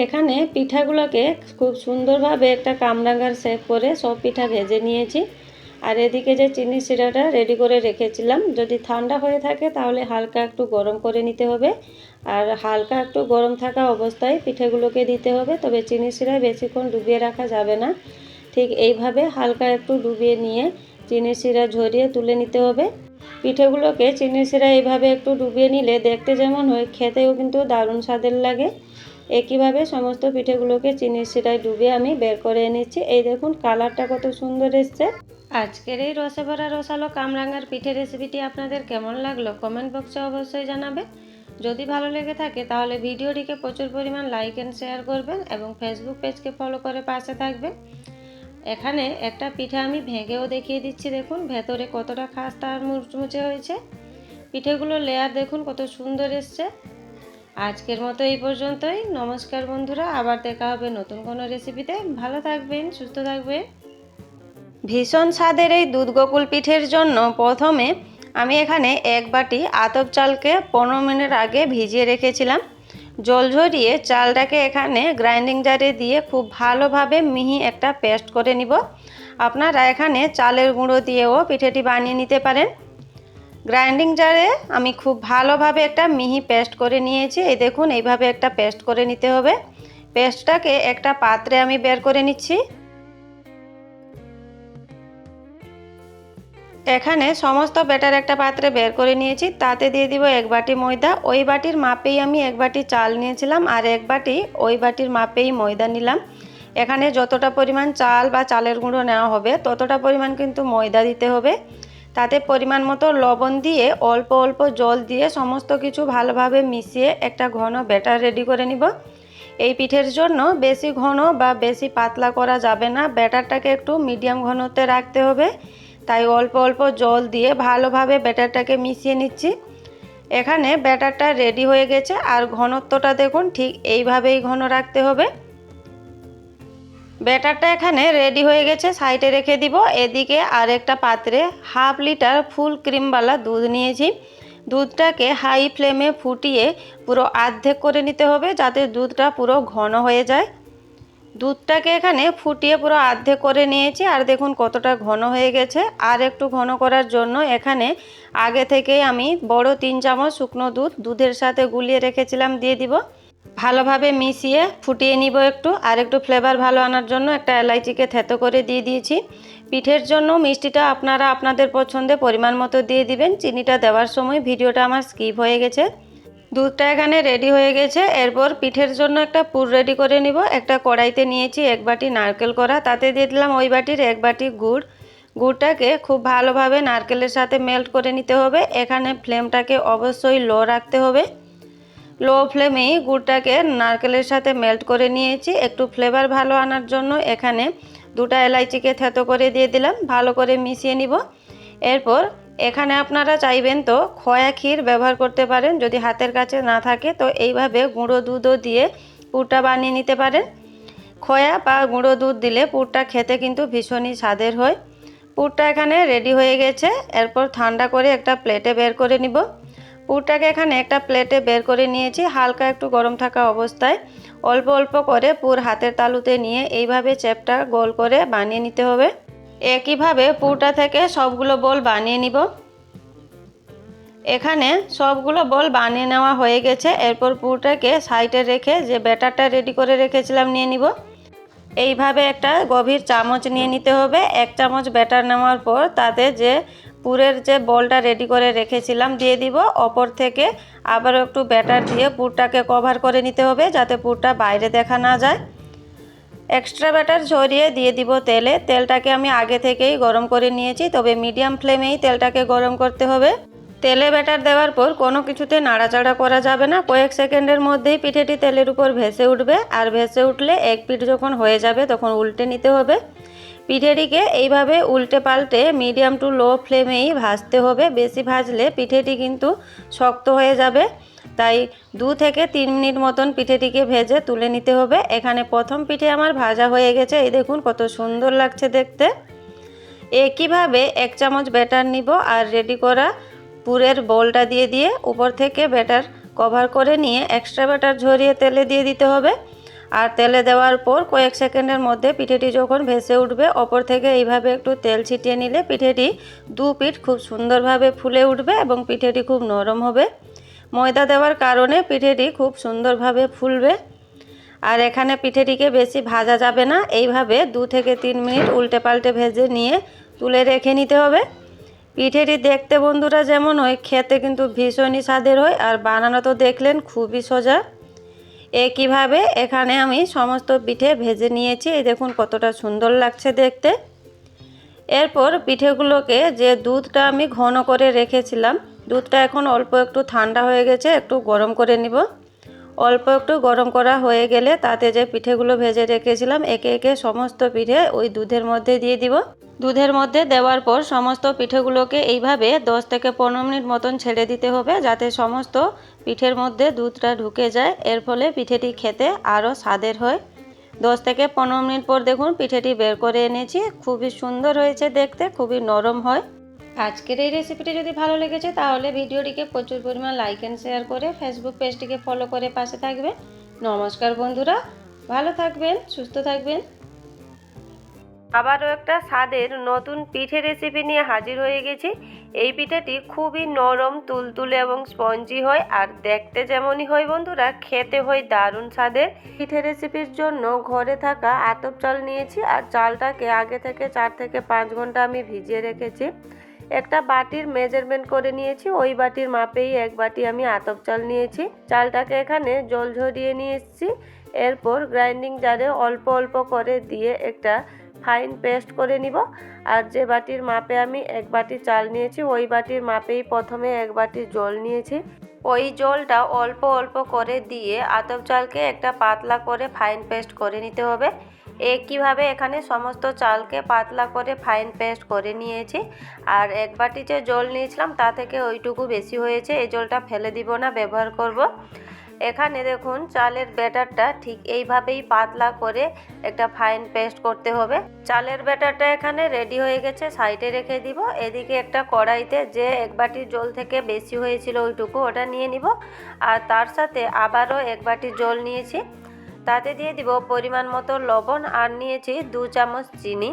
S2: এখানে পিঠাগুলোকে খুব সুন্দরভাবে একটা কামরাঙ্গার শেপ করে সব পিঠা ভেজে নিয়েছি। আর এদিকে যে চিনি শিরাটা রেডি করে রেখেছিলাম, যদি ঠান্ডা হয়ে থাকে তাহলে হালকা একটু গরম করে নিতে হবে, আর হালকা একটু গরম থাকা অবস্থায় পিঠেগুলোকে দিতে হবে। তবে চিনি শিরায় বেশিক্ষণ ডুবিয়ে রাখা যাবে না। ঠিক এইভাবে হালকা একটু ডুবিয়ে নিয়ে চিনি শিরা ঝরিয়ে তুলে নিতে হবে। পিঠেগুলোকে চিনি শিরা এইভাবে একটু ডুবিয়ে নিলে দেখতে যেমন হয়, খেতেও কিন্তু দারুণ স্বাদের লাগে। একইভাবে সমস্ত পিঠেগুলোকে চিনির শিরায় ডুবিয়ে আমি বের করে এনেছি। এই দেখুন কালারটা কত সুন্দর এসছে। আজকের এই রসে ভরা রসালো কামরাঙ্গার পিঠে রেসিপিটি আপনাদের কেমন লাগলো কমেন্ট বক্সে অবশ্যই জানাবেন। যদি ভালো লেগে থাকে তাহলে ভিডিওটিকে প্রচুর পরিমাণ লাইক অ্যান্ড শেয়ার করবেন এবং ফেসবুক পেজকে ফলো করে পাশে থাকবেন। এখানে একটা পিঠে আমি ভেঙেও দেখিয়ে দিচ্ছি, দেখুন ভেতরে কতটা খাস্তা আর মুচমুচে হয়েছে। পিঠেগুলোর লেয়ার দেখুন কত সুন্দর এসছে। আজকের মতো এই পর্যন্তই। নমস্কার বন্ধুরা, আবার দেখা হবে নতুন কোনো রেসিপিতে। ভালো থাকবেন, সুস্থ থাকবেন। ভীষণ স্বাদের এই দুধ গোকুল পিঠের জন্য প্রথমে আমি এখানে 1 বাটি আতপ চালকে 15 মিনিট আগে ভিজিয়ে রেখেছিলাম। জল ঝরিয়ে চালটাকে এখানে গ্রাইন্ডিং জারে দিয়ে খুব ভালোভাবে মিহি একটা পেস্ট করে নিব। আপনারা এখানে চালের গুঁড়ো দিয়েও পিঠেটি বানিয়ে নিতে পারেন। গ্রাইন্ডিং জারে আমি খুব ভালোভাবে একটা মিহি পেস্ট করে নিয়েছি। এই দেখুন এইভাবে একটা পেস্ট করে নিতে হবে। পেস্টটাকে একটা পাত্রে আমি বের করে নিচ্ছি। এখানে সমস্ত ব্যাটার একটা পাত্রে বের করে নিয়েছি। তাতে দিয়ে দিব 1 বাটি ময়দা। ওই বাটির মাপেই আমি 1 বাটি চাল নিয়েছিলাম, আর 1 বাটি ওই বাটির মাপেই ময়দা নিলাম। এখানে যতটা পরিমাণ চাল বা চালের গুঁড়ো নেওয়া হবে ততটা পরিমাণ কিন্তু ময়দা দিতে হবে। তাতে পরিমাণ মতো লবণ দিয়ে অল্প অল্প জল দিয়ে সমস্ত কিছু ভালোভাবে মিশিয়ে একটা ঘন ব্যাটার রেডি করে নিব। এই পিঠের জন্য বেশি ঘন বা বেশি পাতলা করা যাবে না, ব্যাটারটাকে একটু মিডিয়াম ঘনত্বে রাখতে হবে। তাই অল্প অল্প জল দিয়ে ভালোভাবে ব্যাটারটাকে মিশিয়ে নিচ্ছি। এখানে ব্যাটারটা রেডি হয়ে গেছে, আর ঘনত্বটা দেখুন ঠিক এইভাবেই ঘন রাখতে হবে। ব্যাটারটা এখানে রেডি হয়ে গেছে, সাইডে রেখে দিব। এদিকে আরেকটা পাত্রে 1/2 লিটার ফুল ক্রিমওয়ালা দুধ নিয়েছি। দুধটাকে হাই ফ্লেমে ফুটিয়ে পুরো অর্ধেক করে নিতে হবে, যাতে দুধটা পুরো ঘন হয়ে যায়। দুধটাকে এখানে ফুটিয়ে পুরো অর্ধেক করে নিয়েছি, আর দেখুন কতটা ঘন হয়ে গেছে। আর একটু ঘন করার জন্য এখানে আগে থেকেই আমি বড় 3 চামচ শুকনো দুধ দুধের সাথে গুলিয়ে রেখেছিলাম দিয়ে দিব। ভালোভাবে মিশিয়ে ফুটিয়ে নিব একটু। আর একটু ফ্লেভার ভালো আনার জন্য একটা এলাইচিকে থেতো করে দিয়ে দিয়েছি। পিঠের জন্য মিষ্টিটা আপনারা আপনাদের পছন্দে পরিমাণ মতো দিয়ে দিবেন। চিনিটা দেওয়ার সময় ভিডিওটা আমার স্কিপ হয়ে গেছে। দুধটা এখানে রেডি হয়ে গেছে। এরপর পিঠের জন্য একটা পুর রেডি করে নিব। একটা কড়াইতে নিয়েছি 1 বাটি নারকেল করা, তাতে দিয়ে দিলাম ওই বাটির 1 বাটি গুড়। গুড়টাকে খুব ভালোভাবে নারকেলের সাথে মেল্ট করে নিতে হবে। এখানে ফ্লেমটাকে অবশ্যই লো রাখতে হবে। লো ফ্লেমেই গুড়টাকে নারকেলের সাথে মেল্ট করে নিয়েছি। একটু ফ্লেভার ভালো আনার জন্য এখানে 2টা এলাইচিকে থেতো করে দিয়ে দিলাম। ভালো করে মিশিয়ে নিব। এরপর এখানে আপনারা চাইবেন তো খোয়া ক্ষীর ব্যবহার করতে পারেন, যদি হাতের কাছে না থাকে তো এইভাবে গুঁড়ো দুধও দিয়ে পুরটা বানিয়ে নিতে পারেন। খোয়া বা গুঁড়ো দুধ দিলে পুরটা খেতে কিন্তু ভীষণই স্বাদের হয়। পুরটা এখানে রেডি হয়ে গেছে। এরপর ঠান্ডা করে একটা প্লেটে বের করে নিব। পুরটাকে এখানে একটা প্লেটে বের করে নিয়েছি। হালকা একটু গরম থাকা অবস্থায় অল্প অল্প করে পুর হাতের তালুতে নিয়ে এইভাবে চ্যাপটা গোল করে বানিয়ে নিতে হবে। একইভাবে পুরটা থেকে সবগুলো বল বানিয়ে নিব। এখানে সবগুলো বল বানিয়ে নেওয়া হয়ে গেছে। এরপর পুরটাকে সাইডে রেখে যে ব্যাটারটা রেডি করে রেখেছিলাম নিয়ে নিব। এইভাবে একটা গভীর চামচ নিয়ে নিতে হবে। 1 চামচ ব্যাটার নেওয়ার পর তাতে যে পুরের যে বলটা রেডি করে রেখেছিলাম দিয়ে দিব। অপর থেকে আবারও একটু ব্যাটার দিয়ে পুরটাকে কভার করে নিতে হবে যাতে পুরটা বাইরে দেখা না যায়। এক্সট্রা ব্যাটার ঝরিয়ে দিয়ে দিব তেলে। তেলটাকে আমি আগে থেকেই গরম করে নিয়েছি, তবে মিডিয়াম ফ্লেমেই তেলটাকে গরম করতে হবে। তেলে ব্যাটার দেওয়ার পর কোনো কিছুতে নাড়াচাড়া করা যাবে না। কয়েক সেকেন্ডের মধ্যেই পিঠেটি তেলের উপর ভেসে উঠবে, আর ভেসে উঠলে এক পিঠ যখন হয়ে যাবে তখন উল্টে নিতে হবে। পিঠেটিকে এইভাবে উল্টে পাল্টে মিডিয়াম টু লো ফ্লেমেই ভাজতে হবে। বেশি ভাজলে পিঠেটি কিন্তু শক্ত হয়ে যাবে, তাই 2 থেকে 3 মিনিট মতন পিঠেটিকে ভেজে তুলে নিতে হবে। এখানে প্রথম পিঠে আমার ভাজা হয়ে গেছে, এই দেখুন কত সুন্দর লাগছে দেখতে। একইভাবে 1 চামচ ব্যাটার নিব আর রেডি করা পুরের বলটা দিয়ে দিয়ে উপর থেকে ব্যাটার কভার করে নিয়ে এক্সট্রা ব্যাটার ঝরিয়ে তেলে দিয়ে দিতে হবে। আর তেলে দেওয়ার পর কয়েক সেকেন্ডের মধ্যে পিঠেটি যখন ভেসে উঠবে অপর থেকে এইভাবে একটু তেল ছিটিয়ে নিলে পিঠেটি 2 পিঠ খুব সুন্দরভাবে ফুলে উঠবে এবং পিঠেটি খুব নরম হবে। ময়দা দেওয়ার কারণে পিঠেটি খুব সুন্দরভাবে ফুলবে। আর এখানে পিঠেটিকে বেশি ভাজা যাবে না, এইভাবে 2 থেকে 3 মিনিট উল্টে পাল্টে ভেজে নিয়ে তুলে রেখে নিতে হবে। পিঠেটি দেখতে বন্ধুরা যেমন হয়, খেতে কিন্তু ভীষণই স্বাদের হয়, আর বানানো তো দেখলেন খুবই সোজা। একইভাবে এখানে আমি সমস্ত পিঠে ভেজে নিয়েছি, এই দেখুন কতটা সুন্দর লাগছে দেখতে। এরপর পিঠেগুলোকে যে দুধটা আমি ঘন করে রেখেছিলাম, দুধটা এখন অল্প একটু ঠান্ডা হয়ে গেছে, একটু গরম করে নিব। অল্প একটু গরম করা হয়ে গেলে তাতে যে পিঠেগুলো ভেজে রেখেছিলাম একে একে সমস্ত পিঠে ওই দুধের মধ্যে দিয়ে দিব। দুধের মধ্যে দেওয়ার পর সমস্ত পিঠেগুলোকে এইভাবে 10 থেকে 15 মিনিট মতন ছেড়ে দিতে হবে যাতে সমস্ত পিঠের মধ্যে দুধটা ঢুকে যায়। এর ফলে পিঠেটি খেতে আরও স্বাদের হয়। 10 থেকে 15 মিনিট পর দেখুন পিঠেটি বের করে এনেছি, খুবই সুন্দর হয়েছে দেখতে, খুবই নরম হয়। আজকের এই রেসিপিটি যদি ভালো লেগেছে তাহলে ভিডিওটিকে প্রচুর পরিমাণ লাইক অ্যান্ড শেয়ার করে ফেসবুক পেজটিকে ফলো করে পাশে থাকবেন। নমস্কার বন্ধুরা, ভালো থাকবেন, সুস্থ থাকবেন। আবারও একটা স্বাদের নতুন পিঠে রেসিপি নিয়ে হাজির হয়ে গেছি। এই পিঠেটি খুবই নরম, তুলতুলে এবং স্পঞ্জি হয়, আর দেখতে যেমনই হয় বন্ধুরা খেতে হয় দারুণ স্বাদের। পিঠে রেসিপির জন্য ঘরে থাকা আতপ চাল নিয়েছি, আর চালটাকে আগে থেকে 4 থেকে 5 ঘন্টা আমি ভিজিয়ে রেখেছি। একটা বাটির মেজারমেন্ট করে নিয়েছি, ওই বাটির মাপেই 1 বাটি আমি আতপ চাল নিয়েছি। চালটাকে এখানে জল ঝরিয়ে নিয়ে এসেছি। এরপর গ্রাইন্ডিং জারে অল্প অল্প করে দিয়ে একটা ফাইন পেস্ট করে নিব। আর যে বাটির মাপে আমি 1 বাটি চাল নিয়েছি ওই বাটির মাপেই প্রথমে 1 বাটি জল নিয়েছি। ওই জলটা অল্প অল্প করে দিয়ে আতপ চালকে একটা পাতলা করে ফাইন পেস্ট করে নিতে হবে। একইভাবে এখানে সমস্ত চালকে পাতলা করে ফাইন পেস্ট করে নিয়েছি। আর 1 বাটি যে জল নিয়েছিলাম তা থেকে ওইটুকু বেশি হয়েছে, এই জলটা ফেলে দিব না, ব্যবহার করব। এখানে দেখুন চালের ব্যাটারটা ঠিক এইভাবেই পাতলা করে একটা ফাইন পেস্ট করতে হবে। চালের ব্যাটারটা এখানে রেডি হয়ে গেছে, সাইডে রেখে দিব। এদিকে একটা কড়াইতে যে 1 বাটি জল থেকে বেশি হয়েছিল ওইটুকু ওটা নিয়ে নিব, আর তার সাথে আবারও 1 বাটি জল নিয়েছি, তাতে দিয়ে দিব পরিমাণ মতো লবণ, আর নিয়েছি 2 চামচ চিনি,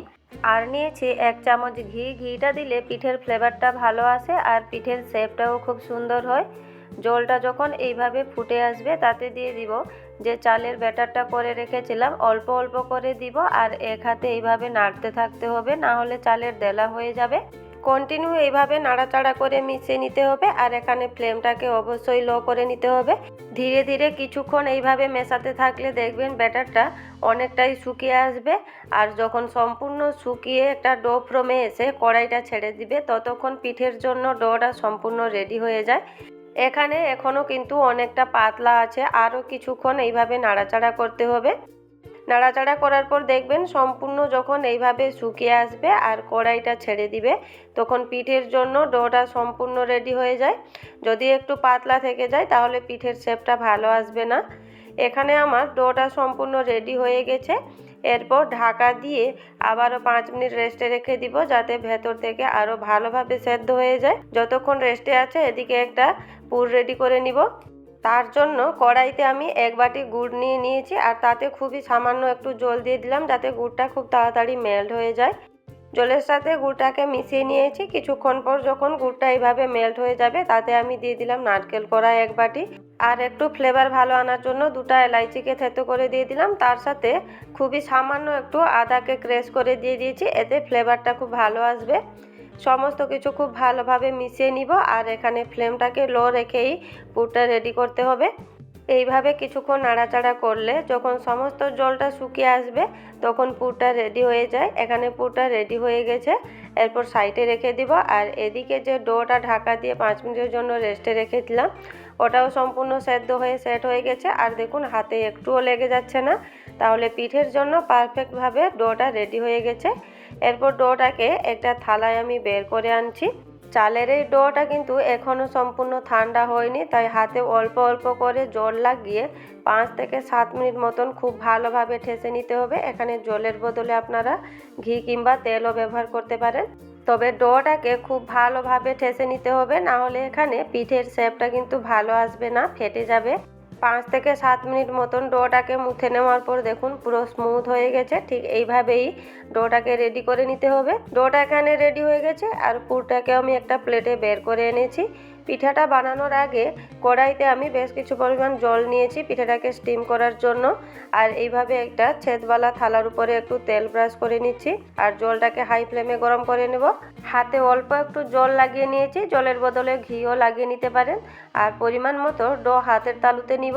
S2: আর নিয়েছি 1 চামচ ঘি। ঘিটা দিলে পিঠের ফ্লেভারটা ভালো আসে আর পিঠের শেপটাও খুব সুন্দর হয়। জলটা যখন এইভাবে ফুটে আসবে তাতে দিয়ে দিব যে চালের ব্যাটারটা করে রেখেছিলাম, অল্প অল্প করে দিব, আর এক হাতে এইভাবে নাড়তে থাকতে হবে, না হলে চালের দেলা হয়ে যাবে। কন্টিনিউ এইভাবে নাড়াচাড়া করে মিশিয়ে নিতে হবে, আর এখানে ফ্লেমটাকে অবশ্যই লো করে নিতে হবে। ধীরে ধীরে কিছুক্ষণ এইভাবে মেশাতে থাকলে দেখবেন ব্যাটারটা অনেকটাই শুকিয়ে আসবে, আর যখন সম্পূর্ণ শুকিয়ে একটা ডো ফর্মে এসে কড়াইটা ছেড়ে দিবে ততক্ষণ পিঠের জন্য ডোটা সম্পূর্ণ রেডি হয়ে যায়। এখানে এখনও কিন্তু অনেকটা পাতলা আছে, আরও কিছুক্ষণ এইভাবে নাড়াচাড়া করতে হবে। নাড়াচাড়া করার পর দেখবেন সম্পূর্ণ যখন এইভাবে শুকিয়ে আসবে আর কড়াইটা ছেড়ে দিবে তখন পিঠের জন্য ডোটা সম্পূর্ণ রেডি হয়ে যায়। যদি একটু পাতলা থেকে যায় তাহলে পিঠের শেপটা ভালো আসবে না। এখানে আমার ডোটা সম্পূর্ণ রেডি হয়ে গেছে। এরপর ঢাকা দিয়ে আবারও 5 মিনিট রেস্টে রেখে দিব যাতে ভেতর থেকে আরও ভালোভাবে সেদ্ধ হয়ে যায়। যতক্ষণ রেস্টে আছে এদিকে একটা পুর রেডি করে নিব। তার জন্য কড়াইতে আমি 1 বাটি গুড় নিয়ে নিয়েছি, আর তাতে খুবই সামান্য একটু জল দিয়ে দিলাম যাতে গুড়টা খুব তাড়াতাড়ি মেল্ট হয়ে যায়। জলের সাথে গুড়টাকে মিশিয়ে নিয়েছি। কিছুক্ষণ পর যখন গুড়টা এইভাবে মেল্ট হয়ে যাবে তাতে আমি দিয়ে দিলাম নারকেল কোড়া 1 বাটি, আর একটু ফ্লেভার ভালো আনার জন্য 2টা এলাইচিকে থেতো করে দিয়ে দিলাম। তার সাথে খুবই সামান্য একটু আদাকে ক্রেশ করে দিয়ে দিয়েছি, এতে ফ্লেভারটা খুব ভালো আসবে। সমস্ত কিছু খুব ভালোভাবে মিশিয়ে নিব। আর এখানে ফ্লেমটাকে লো রেখেই পুরটা রেডি করতে হবে। এইভাবে কিছুক্ষণ নাড়াচাড়া করলে যখন সমস্ত জলটা শুকিয়ে আসবে তখন পুরটা রেডি হয়ে যায়। এখানে পুরটা রেডি হয়ে গেছে, এরপর সাইডে রেখে দিব। আর এদিকে যে ডোটা ঢাকা দিয়ে 5 মিনিটের জন্য রেস্টে রেখেছিলাম ওটাও সম্পূর্ণ সেদ্ধ হয়ে সেট হয়ে গেছে। আর দেখুন হাতে একটুও লেগে যাচ্ছে না, তাহলে পিঠের জন্য পারফেক্টভাবে ডোটা রেডি হয়ে গেছে। এরপর ডোটাকে একটা থালায় আমি বের করে আনছি। চালের এই ডোটা কিন্তু এখনও সম্পূর্ণ ঠান্ডা হয়নি, তাই হাতে অল্প অল্প করে জল লাগিয়ে 5 থেকে 7 মিনিট মতন খুব ভালোভাবে ঠেসে নিতে হবে। এখানে জলের বদলে আপনারা ঘি কিংবা তেলও ব্যবহার করতে পারেন, তবে ডোটাকে খুব ভালোভাবে ঠেসে নিতে হবে, না হলে এখানে পিঠের শেপটা কিন্তু ভালো আসবে না, ফেটে যাবে। 5 থেকে 7 মিনিট মতন ডোটাকে মুথে নেওয়ার পর দেখুন পুরো স্মুথ হয়ে গেছে। ঠিক এইভাবেই ডোটাকে রেডি করে নিতে হবে। ডোটা এখানে রেডি হয়ে গেছে আর পুরটাকে আমি একটা প্লেটে বের করে এনেছি। পিঠাটা বানানোর আগে কড়াইতে আমি বেশ কিছু পরিমাণ জল নিয়েছি পিঠাটাকে স্টিম করার জন্য। আর এইভাবে একটা ছেদওয়ালা থালার উপরে একটু তেল ব্রাশ করে নিচ্ছি আর জলটাকে হাই ফ্লেমে গরম করে নেব। হাতে অল্প একটু জল লাগিয়ে নিয়েছি, জলের বদলে ঘিও লাগিয়ে নিতে পারেন। আর পরিমাণ মতো ডো হাতের তালুতে নিব,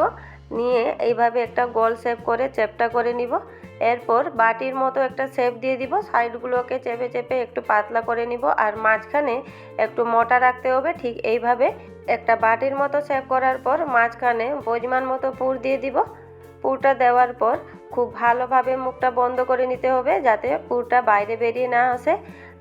S2: নিয়ে এইভাবে একটা গোল শেপ করে চ্যাপটা করে নিব। এরপর বাটির মতো একটা শেপ দিয়ে দিব, সাইডগুলোকে চেপে চেপে একটু পাতলা করে নিব আর মাঝখানে একটু মোটা রাখতে হবে। ঠিক এইভাবে একটা বাটির মতো শেপ করার পর মাঝখানে পরিমাণ মতো পুর দিয়ে দিব। পুরটা দেওয়ার পর খুব ভালোভাবে মুখটা বন্ধ করে নিতে হবে যাতে পুরটা বাইরে বেরিয়ে না আসে।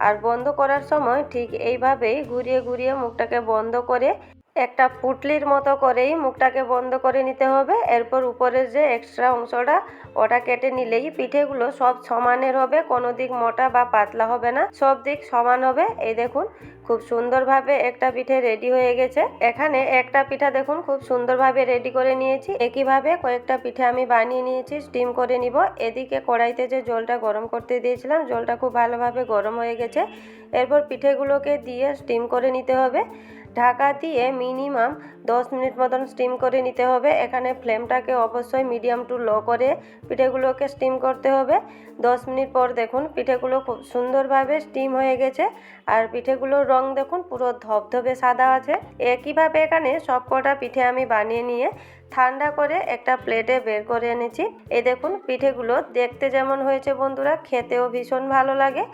S2: আর বন্ধ করার সময় ঠিক এইভাবেই ঘুরিয়ে ঘুরিয়ে মুখটাকে বন্ধ করে একটা পুটলির মতো করেই মুখটাকে বন্ধ করে নিতে হবে। এরপর উপরের যে এক্সট্রা অংশটা ওটা কেটে নিলেই পিঠেগুলো সব সমানের হবে, কোনো দিক মোটা বা পাতলা হবে না, সব দিক সমান হবে। এই দেখুন খুব সুন্দরভাবে একটা পিঠে রেডি হয়ে গেছে। এখানে একটা পিঠা দেখুন খুব সুন্দরভাবে রেডি করে নিয়েছি। একইভাবে কয়েকটা পিঠে আমি বানিয়ে নিয়েছি, স্টিম করে নিব। এদিকে কড়াইতে যে জলটা গরম করতে দিয়েছিলাম জলটা খুব ভালোভাবে গরম হয়ে গেছে। এরপর পিঠেগুলোকে দিয়ে স্টিম করে নিতে হবে। ঢাকা দিয়ে মিনিমাম 10 মিনিট মতন স্টিম করে নিতে হবে। এখানে ফ্লেমটাকে অবশ্যই মিডিয়াম টু লো করে পিঠেগুলোকে স্টিম করতে হবে। 10 মিনিট পর দেখুন পিঠেগুলো খুব সুন্দরভাবে স্টিম হয়ে গেছে আর পিঠেগুলোর রং দেখুন পুরো ধবধবে সাদা আছে। একইভাবে এখানে সব কটা পিঠে আমি বানিয়ে নিয়ে ঠান্ডা করে একটা প্লেটে বের করে এনেছি। এই দেখুন পিঠেগুলো দেখতে যেমন হয়েছে বন্ধুরা, খেতেও ভীষণ ভালো লাগে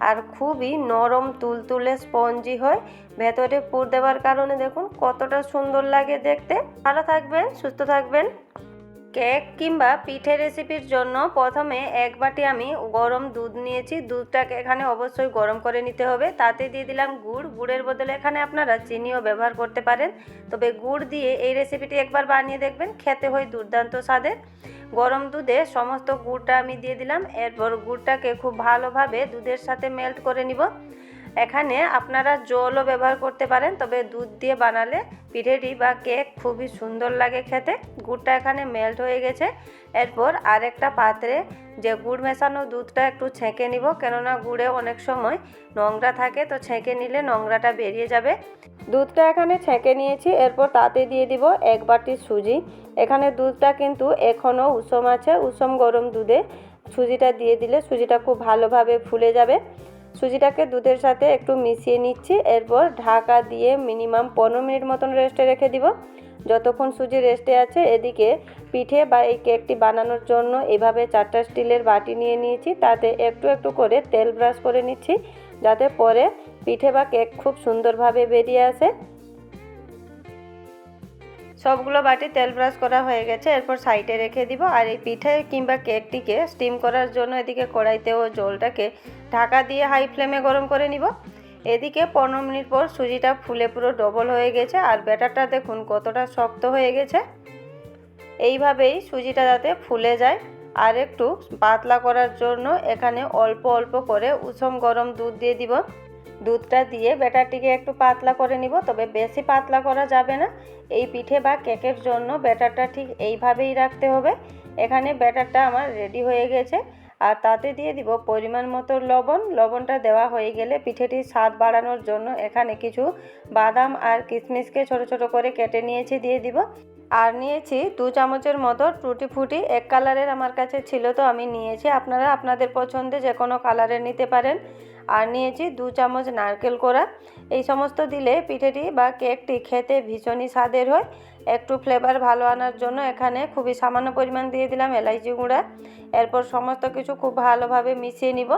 S2: আর খুবই নরম তুলতুলে স্পঞ্জি হয়। ভেতরে পুর দেওয়ার কারণে দেখুন কতটা সুন্দর লাগে দেখতে। ভালো থাকবেন, সুস্থ থাকবেন। কেক কিংবা পিঠে রেসিপির জন্য প্রথমে এক বাটি আমি গরম দুধ নিয়েছি। দুধটাকে এখানে অবশ্যই গরম করে নিতে হবে। তাতে দিয়ে দিলাম গুড়। গুড়ের বদলে এখানে আপনারা চিনিও ব্যবহার করতে পারেন, তবে গুড় দিয়ে এই রেসিপিটি একবার বানিয়ে দেখবেন, খেতে হয় দুর্দান্ত স্বাদের। গরম দুধে সমস্ত গুড়টা আমি দিয়ে দিলাম। এরপর গুড়টাকে খুব ভালোভাবে দুধের সাথে মেল্ট করে নিব। এখানে আপনারা জলও ব্যবহার করতে পারেন, তবে দুধ দিয়ে বানালে পিঠেটি বা কেক খুবই সুন্দর লাগে খেতে। গুড়টা এখানে মেল্ট হয়ে গেছে। এরপর আরেকটা পাত্রে যে গুড় মেশানো দুধটা একটু ছেঁকে নিব, কেননা গুড়ে অনেক সময় নোংরা থাকে, তো ছেঁকে নিলে নোংরাটা বেরিয়ে যাবে। দুধটা এখানে ছেঁকে নিয়েছি। এরপর তাতে দিয়ে দিব এক বাটি সুজি। এখানে দুধটা কিন্তু এখনও উষম আছে, উষম গরম দুধে সুজিটা দিয়ে দিলে সুজিটা খুব ভালোভাবে ফুলে যাবে। সুজিটাকে দুধের সাথে একটু মিশিয়ে নিচ্ছি। এরপর ঢাকা দিয়ে মিনিমাম 15 মিনিট মতন রেস্টে রেখে দিব। যতক্ষণ সুজি রেস্টে আছে এদিকে পিঠে বা এই কেকটি বানানোর জন্য এভাবে 4টা স্টিলের বাটি নিয়ে নিয়েছি, তাতে একটু একটু করে তেল ব্রাশ করে নিচ্ছি যাতে পরে পিঠে বা কেক খুব সুন্দরভাবে বেরিয়ে আসে। সবগুলো বাটি তেল ব্রাশ করা হয়ে গেছে, এরপর সাইডে রেখে দিব। আর এই পিঠে কিংবা কেকটিকে স্টিম করার জন্য এদিকে কড়াইতেও জলটাকে ঢাকা দিয়ে হাই ফ্লেমে গরম করে নিব। এদিকে 15 মিনিট পর সুজিটা ফুলে পুরো ডবল হয়ে গেছে আর ব্যাটারটা দেখুন কতটা শক্ত হয়ে গেছে। এইভাবেই সুজিটা যাতে ফুলে যায় আর একটু পাতলা করার জন্য এখানে অল্প অল্প করে উষম গরম দুধ দিয়ে দিব। দুধটা দিয়ে ব্যাটারটিকে একটু পাতলা করে নিব, তবে বেশি পাতলা করা যাবে না। এই পিঠে বা কেকের জন্য ব্যাটারটা ঠিক এইভাবেই রাখতে হবে। এখানে ব্যাটারটা আমার রেডি হয়ে গেছে আর তাতে দিয়ে দিব পরিমাণ মতো লবণ। লবণটা দেওয়া হয়ে গেলে পিঠেটির স্বাদ বাড়ানোর জন্য এখানে কিছু বাদাম আর কিশমিশকে ছোট ছোট করে কেটে নিয়েছি, দিয়ে দিব। আর নিয়েছি 2 চামচের মতো টুটি ফুটি। এক কালারের আমার কাছে ছিল তো আমি নিয়েছি, আপনারা আপনাদের পছন্দে যে কোনো কালারের নিতে পারেন। আর নিয়েছি 2 চামচ নারকেল কোড়া। এই সমস্ত দিলে পিঠেটি বা কেকটি খেতে ভীষণই স্বাদের হয়। একটু ফ্লেভার ভালো আনার জন্য এখানে খুবই সামান্য পরিমাণ দিয়ে দিলাম এলাইচি গুঁড়া। এরপর সমস্ত কিছু খুব ভালোভাবে মিশিয়ে নিব।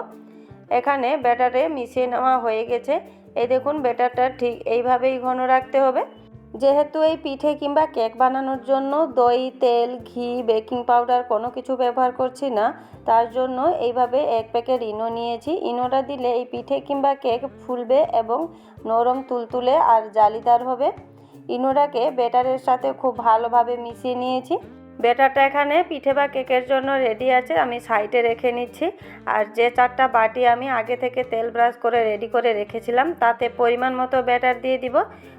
S2: এখানে ব্যাটারে মিশিয়ে নেওয়া হয়ে গেছে। এই দেখুন ব্যাটারটা ঠিক এইভাবেই ঘন রাখতে হবে। যেহেতু এই পিঠে কিংবা কেক বানানোর জন্য দই, তেল, ঘি, বেকিং পাউডার কোনো কিছু ব্যবহার করছি না, তার জন্য এইভাবে 1 প্যাকেট ইনো নিয়েছি। ইনোটা দিলে এই পিঠে কিংবা কেক ফুলবে এবং নরম তুলতুলে আর জালিদার হবে। ইনোটাকে ব্যাটারের সাথে খুব ভালোভাবে মিশিয়ে নিয়েছি। ব্যাটারটা এখানে পিঠে বা কেকের জন্য রেডি আছে, আমি সাইডে রেখে নিচ্ছি। আর যে 4টা বাটি আমি আগে থেকে তেল ব্রাশ করে রেডি করে রেখেছিলাম তাতে পরিমাণ মতো ব্যাটার দিয়ে দিব।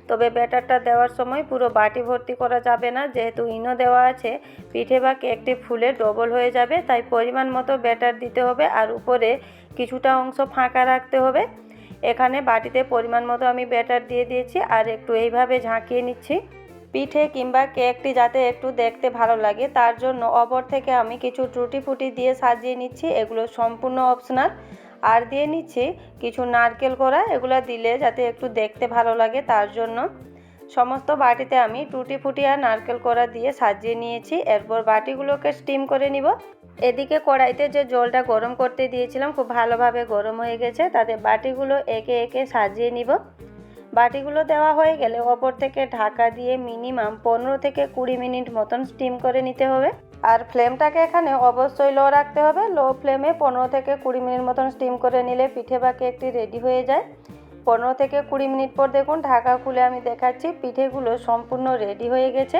S2: তবে ব্যাটারটা দেওয়ার সময় পুরো বাটি ভর্তি করা যাবে না, যেহেতু ইনো দেওয়া আছে পিঠে বা কেকটি ফুলে ডবল হয়ে যাবে, তাই পরিমাণ মতো ব্যাটার দিতে হবে আর উপরে কিছুটা অংশ ফাঁকা রাখতে হবে। এখানে বাটিতে পরিমাণ মতো আমি ব্যাটার দিয়ে দিয়েছি আর একটু এইভাবে ঝাঁকিয়ে নিচ্ছি। পিঠে কিংবা কেকটি যাতে একটু দেখতে ভালো লাগে তার জন্য ওপর থেকে আমি কিছু টুটি ফুটি দিয়ে সাজিয়ে নিচ্ছি। এগুলো সম্পূর্ণ অপশনাল। আর দিয়ে নিচ্ছি কিছু নারকেল কোড়া, এগুলো দিলে যাতে একটু দেখতে ভালো লাগে তার জন্য। সমস্ত বাটিতে আমি টুটি ফুটি আর নারকেল কোড়া দিয়ে সাজিয়ে নিয়েছি। এরপর বাটিগুলোকে স্টিম করে নিব। এদিকে কড়াইতে যে জলটা গরম করতে দিয়েছিলাম খুব ভালোভাবে গরম হয়ে গেছে, তাতে বাটিগুলো একে একে সাজিয়ে নিব। বাটিগুলো দেওয়া হয়ে গেলে ওপর থেকে ঢাকা দিয়ে মিনিমাম 15 থেকে 20 মিনিট মতন স্টিম করে নিতে হবে। আর ফ্লেমটাকে এখানে অবশ্যই লো রাখতে হবে। লো ফ্লেমে 15 থেকে 20 মিনিট মতন স্টিম করে নিলে পিঠে বা কেকটি রেডি হয়ে যায়। 15 থেকে 20 মিনিট পর দেখুন ঢাকা খুলে আমি দেখাচ্ছি পিঠেগুলো সম্পূর্ণ রেডি হয়ে গেছে।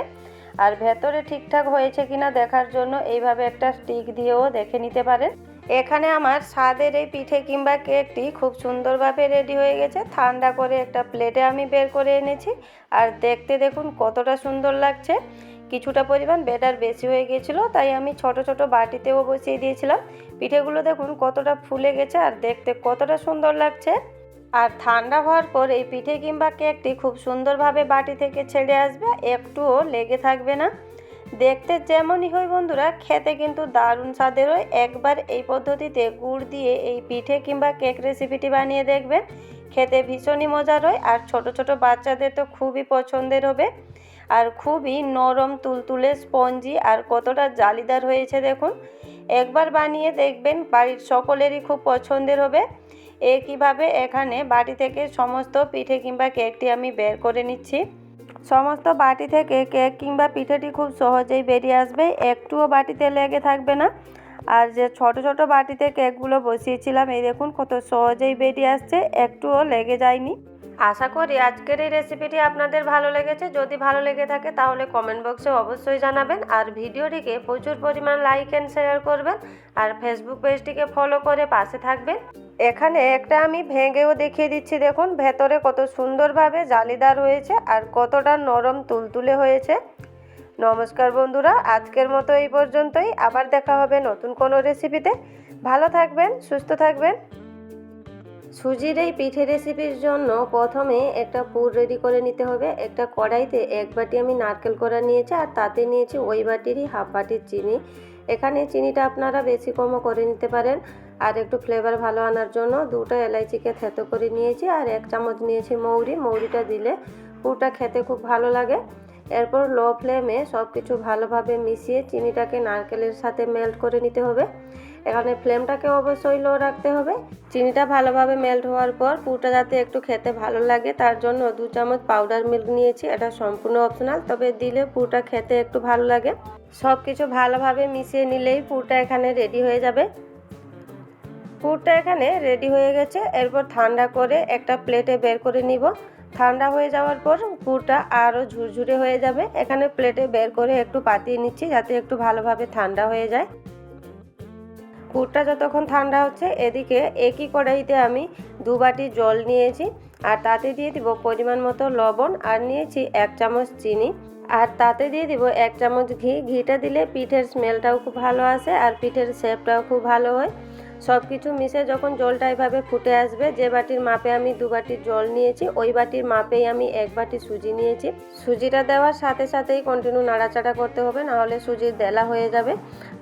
S2: আর ভেতরে ঠিকঠাক হয়েছে কিনা দেখার জন্য এইভাবে একটা স্টিক দিয়েও দেখে নিতে পারেন। এখানে আমার স্বাদের এই পিঠে কিংবা কেকটি খুব সুন্দরভাবে রেডি হয়ে গেছে। ঠান্ডা করে একটা প্লেটে আমি বের করে এনেছি। আর দেখতে দেখুন কতটা সুন্দর লাগছে। কিছুটা পরিমাণ ব্যাটার বেশি হয়ে গিয়েছিল, তাই আমি ছোট ছোট বাটিতেও বসিয়ে দিয়েছিলাম। পিঠেগুলো দেখুন কতটা ফুলে গেছে আর দেখতে কতটা সুন্দর লাগছে। আর ঠান্ডা হওয়ার পর এই পিঠে কিংবা কেকটি খুব সুন্দরভাবে বাটি থেকে ছেড়ে আসবে, একটুও লেগে থাকবে না। দেখতে যেমনই হয় বন্ধুরা, খেতে কিন্তু দারুণ স্বাদের হয়। একবার এই পদ্ধতিতে গুড় দিয়ে এই পিঠে কিংবা কেক রেসিপিটি বানিয়ে দেখবেন, খেতে ভীষণই মজার হয়। আর ছোট ছোট বাচ্চাদের তো খুবই পছন্দের হবে। আর খুবই নরম তুলতুলে স্পঞ্জি আর কতটা জালিদার হয়েছে দেখুন। একবার বানিয়ে দেখবেন, বাড়ির সকলেরই খুব পছন্দের হবে। একইভাবে এখানে বাটি থেকে সমস্ত পিঠে কিংবা কেকটি আমি বের করে নিচ্ছি। সমস্ত বাটি থেকে কেক কিংবা পিঠেটি খুব সহজেই বেরিয়ে আসবে, একটুও বাটিতে লেগে থাকবে না। আর যে ছোট ছোট বাটিতে কেকগুলো বসিয়েছিলাম এই দেখুন কত সহজেই বেরিয়ে আসছে, একটুও লেগে যায়নি। আশা করি আজকের এই রেসিপিটি আপনাদের ভালো লেগেছে। যদি ভালো লেগে থাকে তাহলে কমেন্ট বক্সে অবশ্যই জানাবেন। আর ভিডিওটিকে প্রচুর পরিমাণ লাইক অ্যান্ড শেয়ার করবেন। আর ফেসবুক পেজটিকে ফলো করে পাশে থাকবেন। এখানে একটা আমি ভেঙেও দেখিয়ে দিচ্ছি, দেখুন ভেতরে কত সুন্দরভাবে জালিদার হয়েছে আর কতটা নরম তুলতুলে হয়েছে। নমস্কার বন্ধুরা, আজকের মতো এই পর্যন্তই। আবার দেখা হবে নতুন কোনো রেসিপিতে। ভালো থাকবেন, সুস্থ থাকবেন। সুজির এই পিঠে রেসিপির জন্য প্রথমে একটা পুর রেডি করে নিতে হবে। একটা কড়াইতে 1 বাটি আমি নারকেল কোড়া নিয়েছি আর তাতে নিয়েছি ওই বাটিরই হাফ বাটির চিনি। এখানে চিনিটা আপনারা বেশি কমও করে নিতে পারেন। আর একটু ফ্লেভার ভালো আনার জন্য 2টা এলাইচিকে থেতো করে নিয়েছি আর 1 চামচ নিয়েছি মৌরি। মৌরিটা দিলে পুরটা খেতে খুব ভালো লাগে। এরপর লো ফ্লেমে সব কিছু ভালোভাবে মিশিয়ে চিনিটাকে নারকেলের সাথে মেল্ট করে নিতে হবে। এখানে ফ্লেমটাকে অবশ্যই লো রাখতে হবে। চিনিটা ভালোভাবে মেল্ট হওয়ার পর পুরটা যাতে একটু খেতে ভালো লাগে তার জন্য 2 চামচ পাউডার মিল্ক নিয়েছি। এটা সম্পূর্ণ অপশনাল, তবে দিলে পুরটা খেতে একটু ভালো লাগে। সব কিছু ভালোভাবে মিশিয়ে নিলেই পুরটা এখানে রেডি হয়ে যাবে। পুরটা এখানে রেডি হয়ে গেছে। এরপর ঠান্ডা করে একটা প্লেটে বের করে নিব। ঠান্ডা হয়ে যাওয়ার পর পুরটা আরও ঝুরঝুরে হয়ে যাবে। এখানে প্লেটে বের করে একটু পাতিয়ে নিচ্ছি যাতে একটু ভালোভাবে ঠান্ডা হয়ে যায়। পুরটা যতক্ষণ ঠান্ডা হচ্ছে এদিকে একই কড়াইতে আমি 2 বাটি জল নিয়েছি আর তাতে দিয়ে দিব পরিমাণ মতো লবণ আর নিয়েছি 1 চামচ চিনি আর তাতে দিয়ে দিব 1 চামচ ঘি। ঘিটা দিলে পিঠের স্মেলটাও খুব ভালো আসে আর পিঠের শেপটাও খুব ভালো হয়। সব কিছু মিশে যখন জলটা এভাবে ফুটে আসবে, যে বাটির মাপে আমি 2 বাটি জল নিয়েছি ওই বাটির মাপেই আমি 1 বাটি সুজি নিয়েছি। সুজিটা দেওয়ার সাথে সাথেই কন্টিনিউ নাড়াচাড়া করতে হবে, নাহলে সুজির দেলা হয়ে যাবে।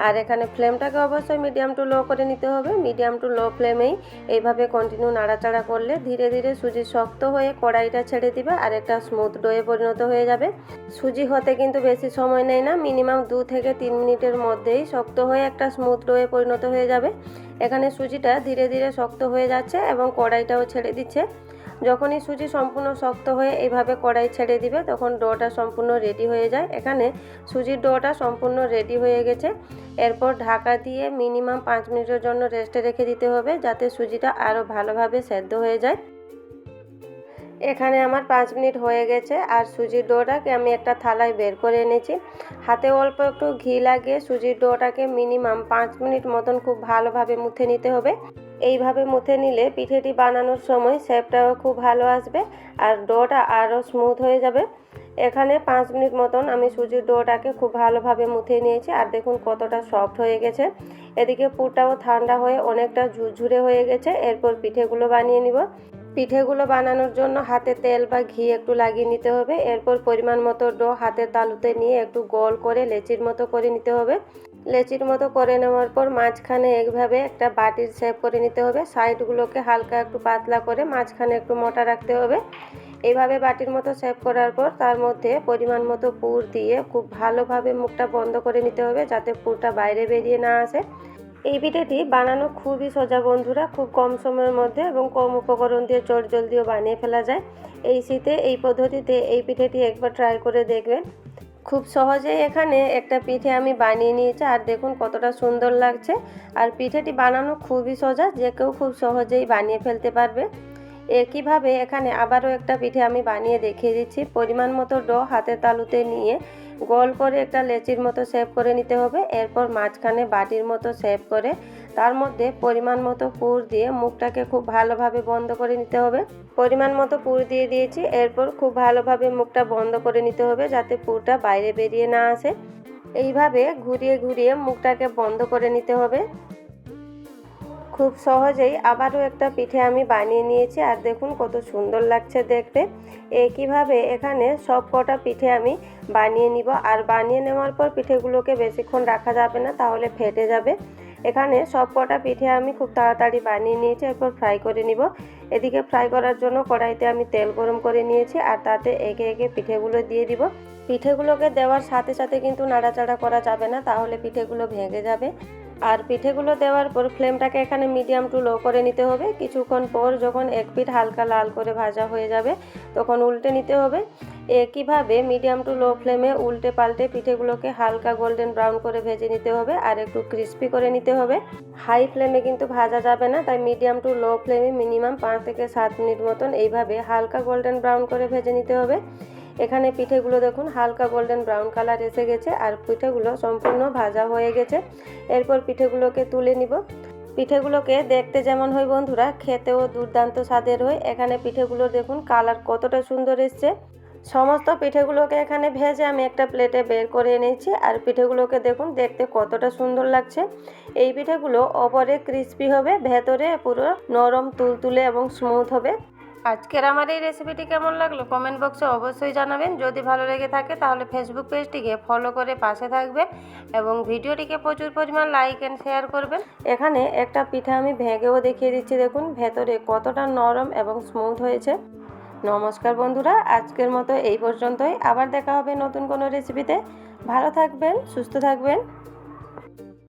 S2: আর এখানে ফ্লেমটাকে অবশ্যই মিডিয়াম টু লো করে নিতে হবে। মিডিয়াম টু লো ফ্লেমেই এইভাবে কন্টিনিউ নাড়াচাড়া করলে ধীরে ধীরে সুজি শক্ত হয়ে কড়াইটা ছেড়ে দিবে আর একটা স্মুথ ডোয়ে পরিণত হয়ে যাবে। সুজি হতে কিন্তু বেশি সময় নেয় না, মিনিমাম 2 থেকে 3 মিনিটের মধ্যেই শক্ত হয়ে একটা স্মুথ ডোয়ে পরিণত হয়ে যাবে। এখানে সুজিটা ধীরে ধীরে শক্ত হয়ে যাচ্ছে এবং কড়াইটাও ছেড়ে দিচ্ছে। যখনই সুজি সম্পূর্ণ শক্ত হয়ে এইভাবে কড়াই ছেড়ে দিবে তখন ডোটা সম্পূর্ণ রেডি হয়ে যায়। এখানে সুজির ডোটা সম্পূর্ণ রেডি হয়ে গেছে। এরপর ঢাকা দিয়ে মিনিমাম 5 মিনিটের জন্য রেস্টে রেখে দিতে হবে, যাতে সুজিটা আরও ভালোভাবে সেদ্ধ হয়ে যায়। এখানে আমার 5 মিনিট হয়ে গেছে আর সুজির ডোটাকে আমি একটা থালায় বের করে এনেছি। হাতে অল্প একটু ঘি লাগিয়ে সুজির ডোটাকে মিনিমাম 5 মিনিট মতন খুব ভালোভাবে মুথে নিতে হবে। এইভাবে মুথে নিলে পিঠেটি বানানোর সময় শেপটাও খুব ভালো আসবে আর ডোটা আরও স্মুথ হয়ে যাবে। এখানে 5 মিনিট মতন আমি সুজির ডোটাকে খুব ভালোভাবে মুথে নিয়েছি আর দেখুন কতটা সফট হয়ে গেছে। এদিকে পুরটাও ঠান্ডা হয়ে অনেকটা ঝুরঝুরে হয়ে গেছে। এরপর পিঠেগুলো বানিয়ে নিব। পিঠেগুলো বানানোর জন্য হাতে তেল বা ঘি একটু লাগিয়ে নিতে হবে। এরপর পরিমাণ মতো ডো হাতের তালুতে নিয়ে একটু গোল করে লেচির মতো করে নিতে হবে। লেচির মতো করে নেওয়ার পর মাঝখানে এইভাবে একটা বাটির শেপ করে নিতে হবে। সাইডগুলোকে হালকা একটু পাতলা করে মাঝখানে একটু মোটা রাখতে হবে। এইভাবে বাটির মতো শেপ করার পর তার মধ্যে পরিমাণ মতো পুর দিয়ে খুব ভালোভাবে মুখটা বন্ধ করে নিতে হবে, যাতে পুরটা বাইরে বেরিয়ে না আসে। এই পিঠেটি বানানো খুবই সোজা বন্ধুরা, খুব কম সময়ের মধ্যে এবং কম উপকরণ দিয়ে চটজলদিও বানিয়ে ফেলা যায়। এই শীতে এই পদ্ধতিতে এই পিঠেটি একবার ট্রাই করে দেখবেন। খুব সহজেই এখানে একটা পিঠে আমি বানিয়ে নিয়েছি আর দেখুন কতটা সুন্দর লাগছে। আর পিঠেটি বানানো খুবই সোজা, যে কেউ খুব সহজেই বানিয়ে ফেলতে পারবে। একইভাবে এখানে আবারও একটা পিঠে আমি বানিয়ে দেখিয়ে দিচ্ছি। পরিমাণ মতো ডো হাতের তালুতে নিয়ে গোল করে একটা লেচির মতো শেপ করে নিতে হবে। এরপর মাঝখানে বাটির মতো শেপ করে তার মধ্যে পরিমাণ মতো পুর দিয়ে মুখটাকে খুব ভালোভাবে বন্ধ করে নিতে হবে। পরিমাণ মতো পুর দিয়ে দিয়েছি। এরপর খুব ভালোভাবে মুখটা বন্ধ করে নিতে হবে, যাতে পুরটা বাইরে বেরিয়ে না আসে। এইভাবে ঘুরিয়ে ঘুরিয়ে মুখটাকে বন্ধ করে নিতে হবে। খুব সহজেই আবারও একটা পিঠে আমি বানিয়ে নিয়েছি আর দেখুন কত সুন্দর লাগছে দেখতে। একইভাবে এখানে সব কটা পিঠে আমি বানিয়ে নিব। আর বানিয়ে নেওয়ার পর পিঠেগুলোকে বেশিক্ষণ রাখা যাবে না, তাহলে ফেটে যাবে। এখানে সব কটা পিঠে আমি খুব তাড়াতাড়ি বানিয়ে নিয়েছি। এরপর ফ্রাই করে নিব। এদিকে ফ্রাই করার জন্য কড়াইতে আমি তেল গরম করে নিয়েছি আর তাতে একে একে পিঠেগুলো দিয়ে দিব। পিঠেগুলোকে দেওয়ার সাথে সাথে কিন্তু নাড়াচাড়া করা যাবে না, তাহলে পিঠেগুলো ভেঙে যাবে। আর পিঠেগুলো দেওয়ার পর ফ্লেমটাকে এখানে মিডিয়াম টু লো করে নিতে হবে। কিছুক্ষণ পর যখন এক পিঠ হালকা লাল করে ভাজা হয়ে যাবে তখন উল্টে নিতে হবে। একইভাবে মিডিয়াম টু লো ফ্লেমে উল্টে পাল্টে পিঠেগুলোকে হালকা গোল্ডেন ব্রাউন করে ভেজে নিতে হবে আর একটু ক্রিস্পি করে নিতে হবে। হাই ফ্লেমে কিন্তু ভাজা যাবে না, তাই মিডিয়াম টু লো ফ্লেমে মিনিমাম 5 থেকে 7 মিনিট মতন এইভাবে হালকা গোল্ডেন ব্রাউন করে ভেজে নিতে হবে। এখানে পিঠেগুলো দেখুন হালকা গোল্ডেন ব্রাউন কালার এসে গেছে আর পিঠেগুলো সম্পূর্ণ ভাজা হয়ে গেছে। এরপর পিঠেগুলোকে তুলে নিব। পিঠেগুলোকে দেখতে যেমন হয় বন্ধুরা, খেতেও দুর্দান্ত স্বাদের হয়। এখানে পিঠেগুলো দেখুন কালার কতটা সুন্দর এসছে। সমস্ত পিঠেগুলোকে এখানে ভেজে আমি একটা প্লেটে বের করে এনেছি আর পিঠেগুলোকে দেখুন দেখতে কতটা সুন্দর লাগছে। এই পিঠেগুলো ওপরে ক্রিস্পি হবে, ভেতরে পুরো নরম তুলতুলে এবং স্মুথ হবে। আজকের আমার এই রেসিপিটি কেমন লাগলো কমেন্ট বক্সে অবশ্যই জানাবেন। যদি ভালো লেগে থাকে তাহলে ফেসবুক পেজটিকে ফলো করে পাশে থাকবেন এবং ভিডিওটিকে প্রচুর পরিমাণ লাইক অ্যান্ড শেয়ার করবেন। এখানে একটা পিঠা আমি ভেঙেও দেখিয়ে দিচ্ছি, দেখুন ভেতরে কতটা নরম এবং স্মুথ হয়েছে। নমস্কার বন্ধুরা, আজকের মতো এই পর্যন্তই। আবার দেখা হবে নতুন কোনো রেসিপিতে। ভালো থাকবেন, সুস্থ থাকবেন।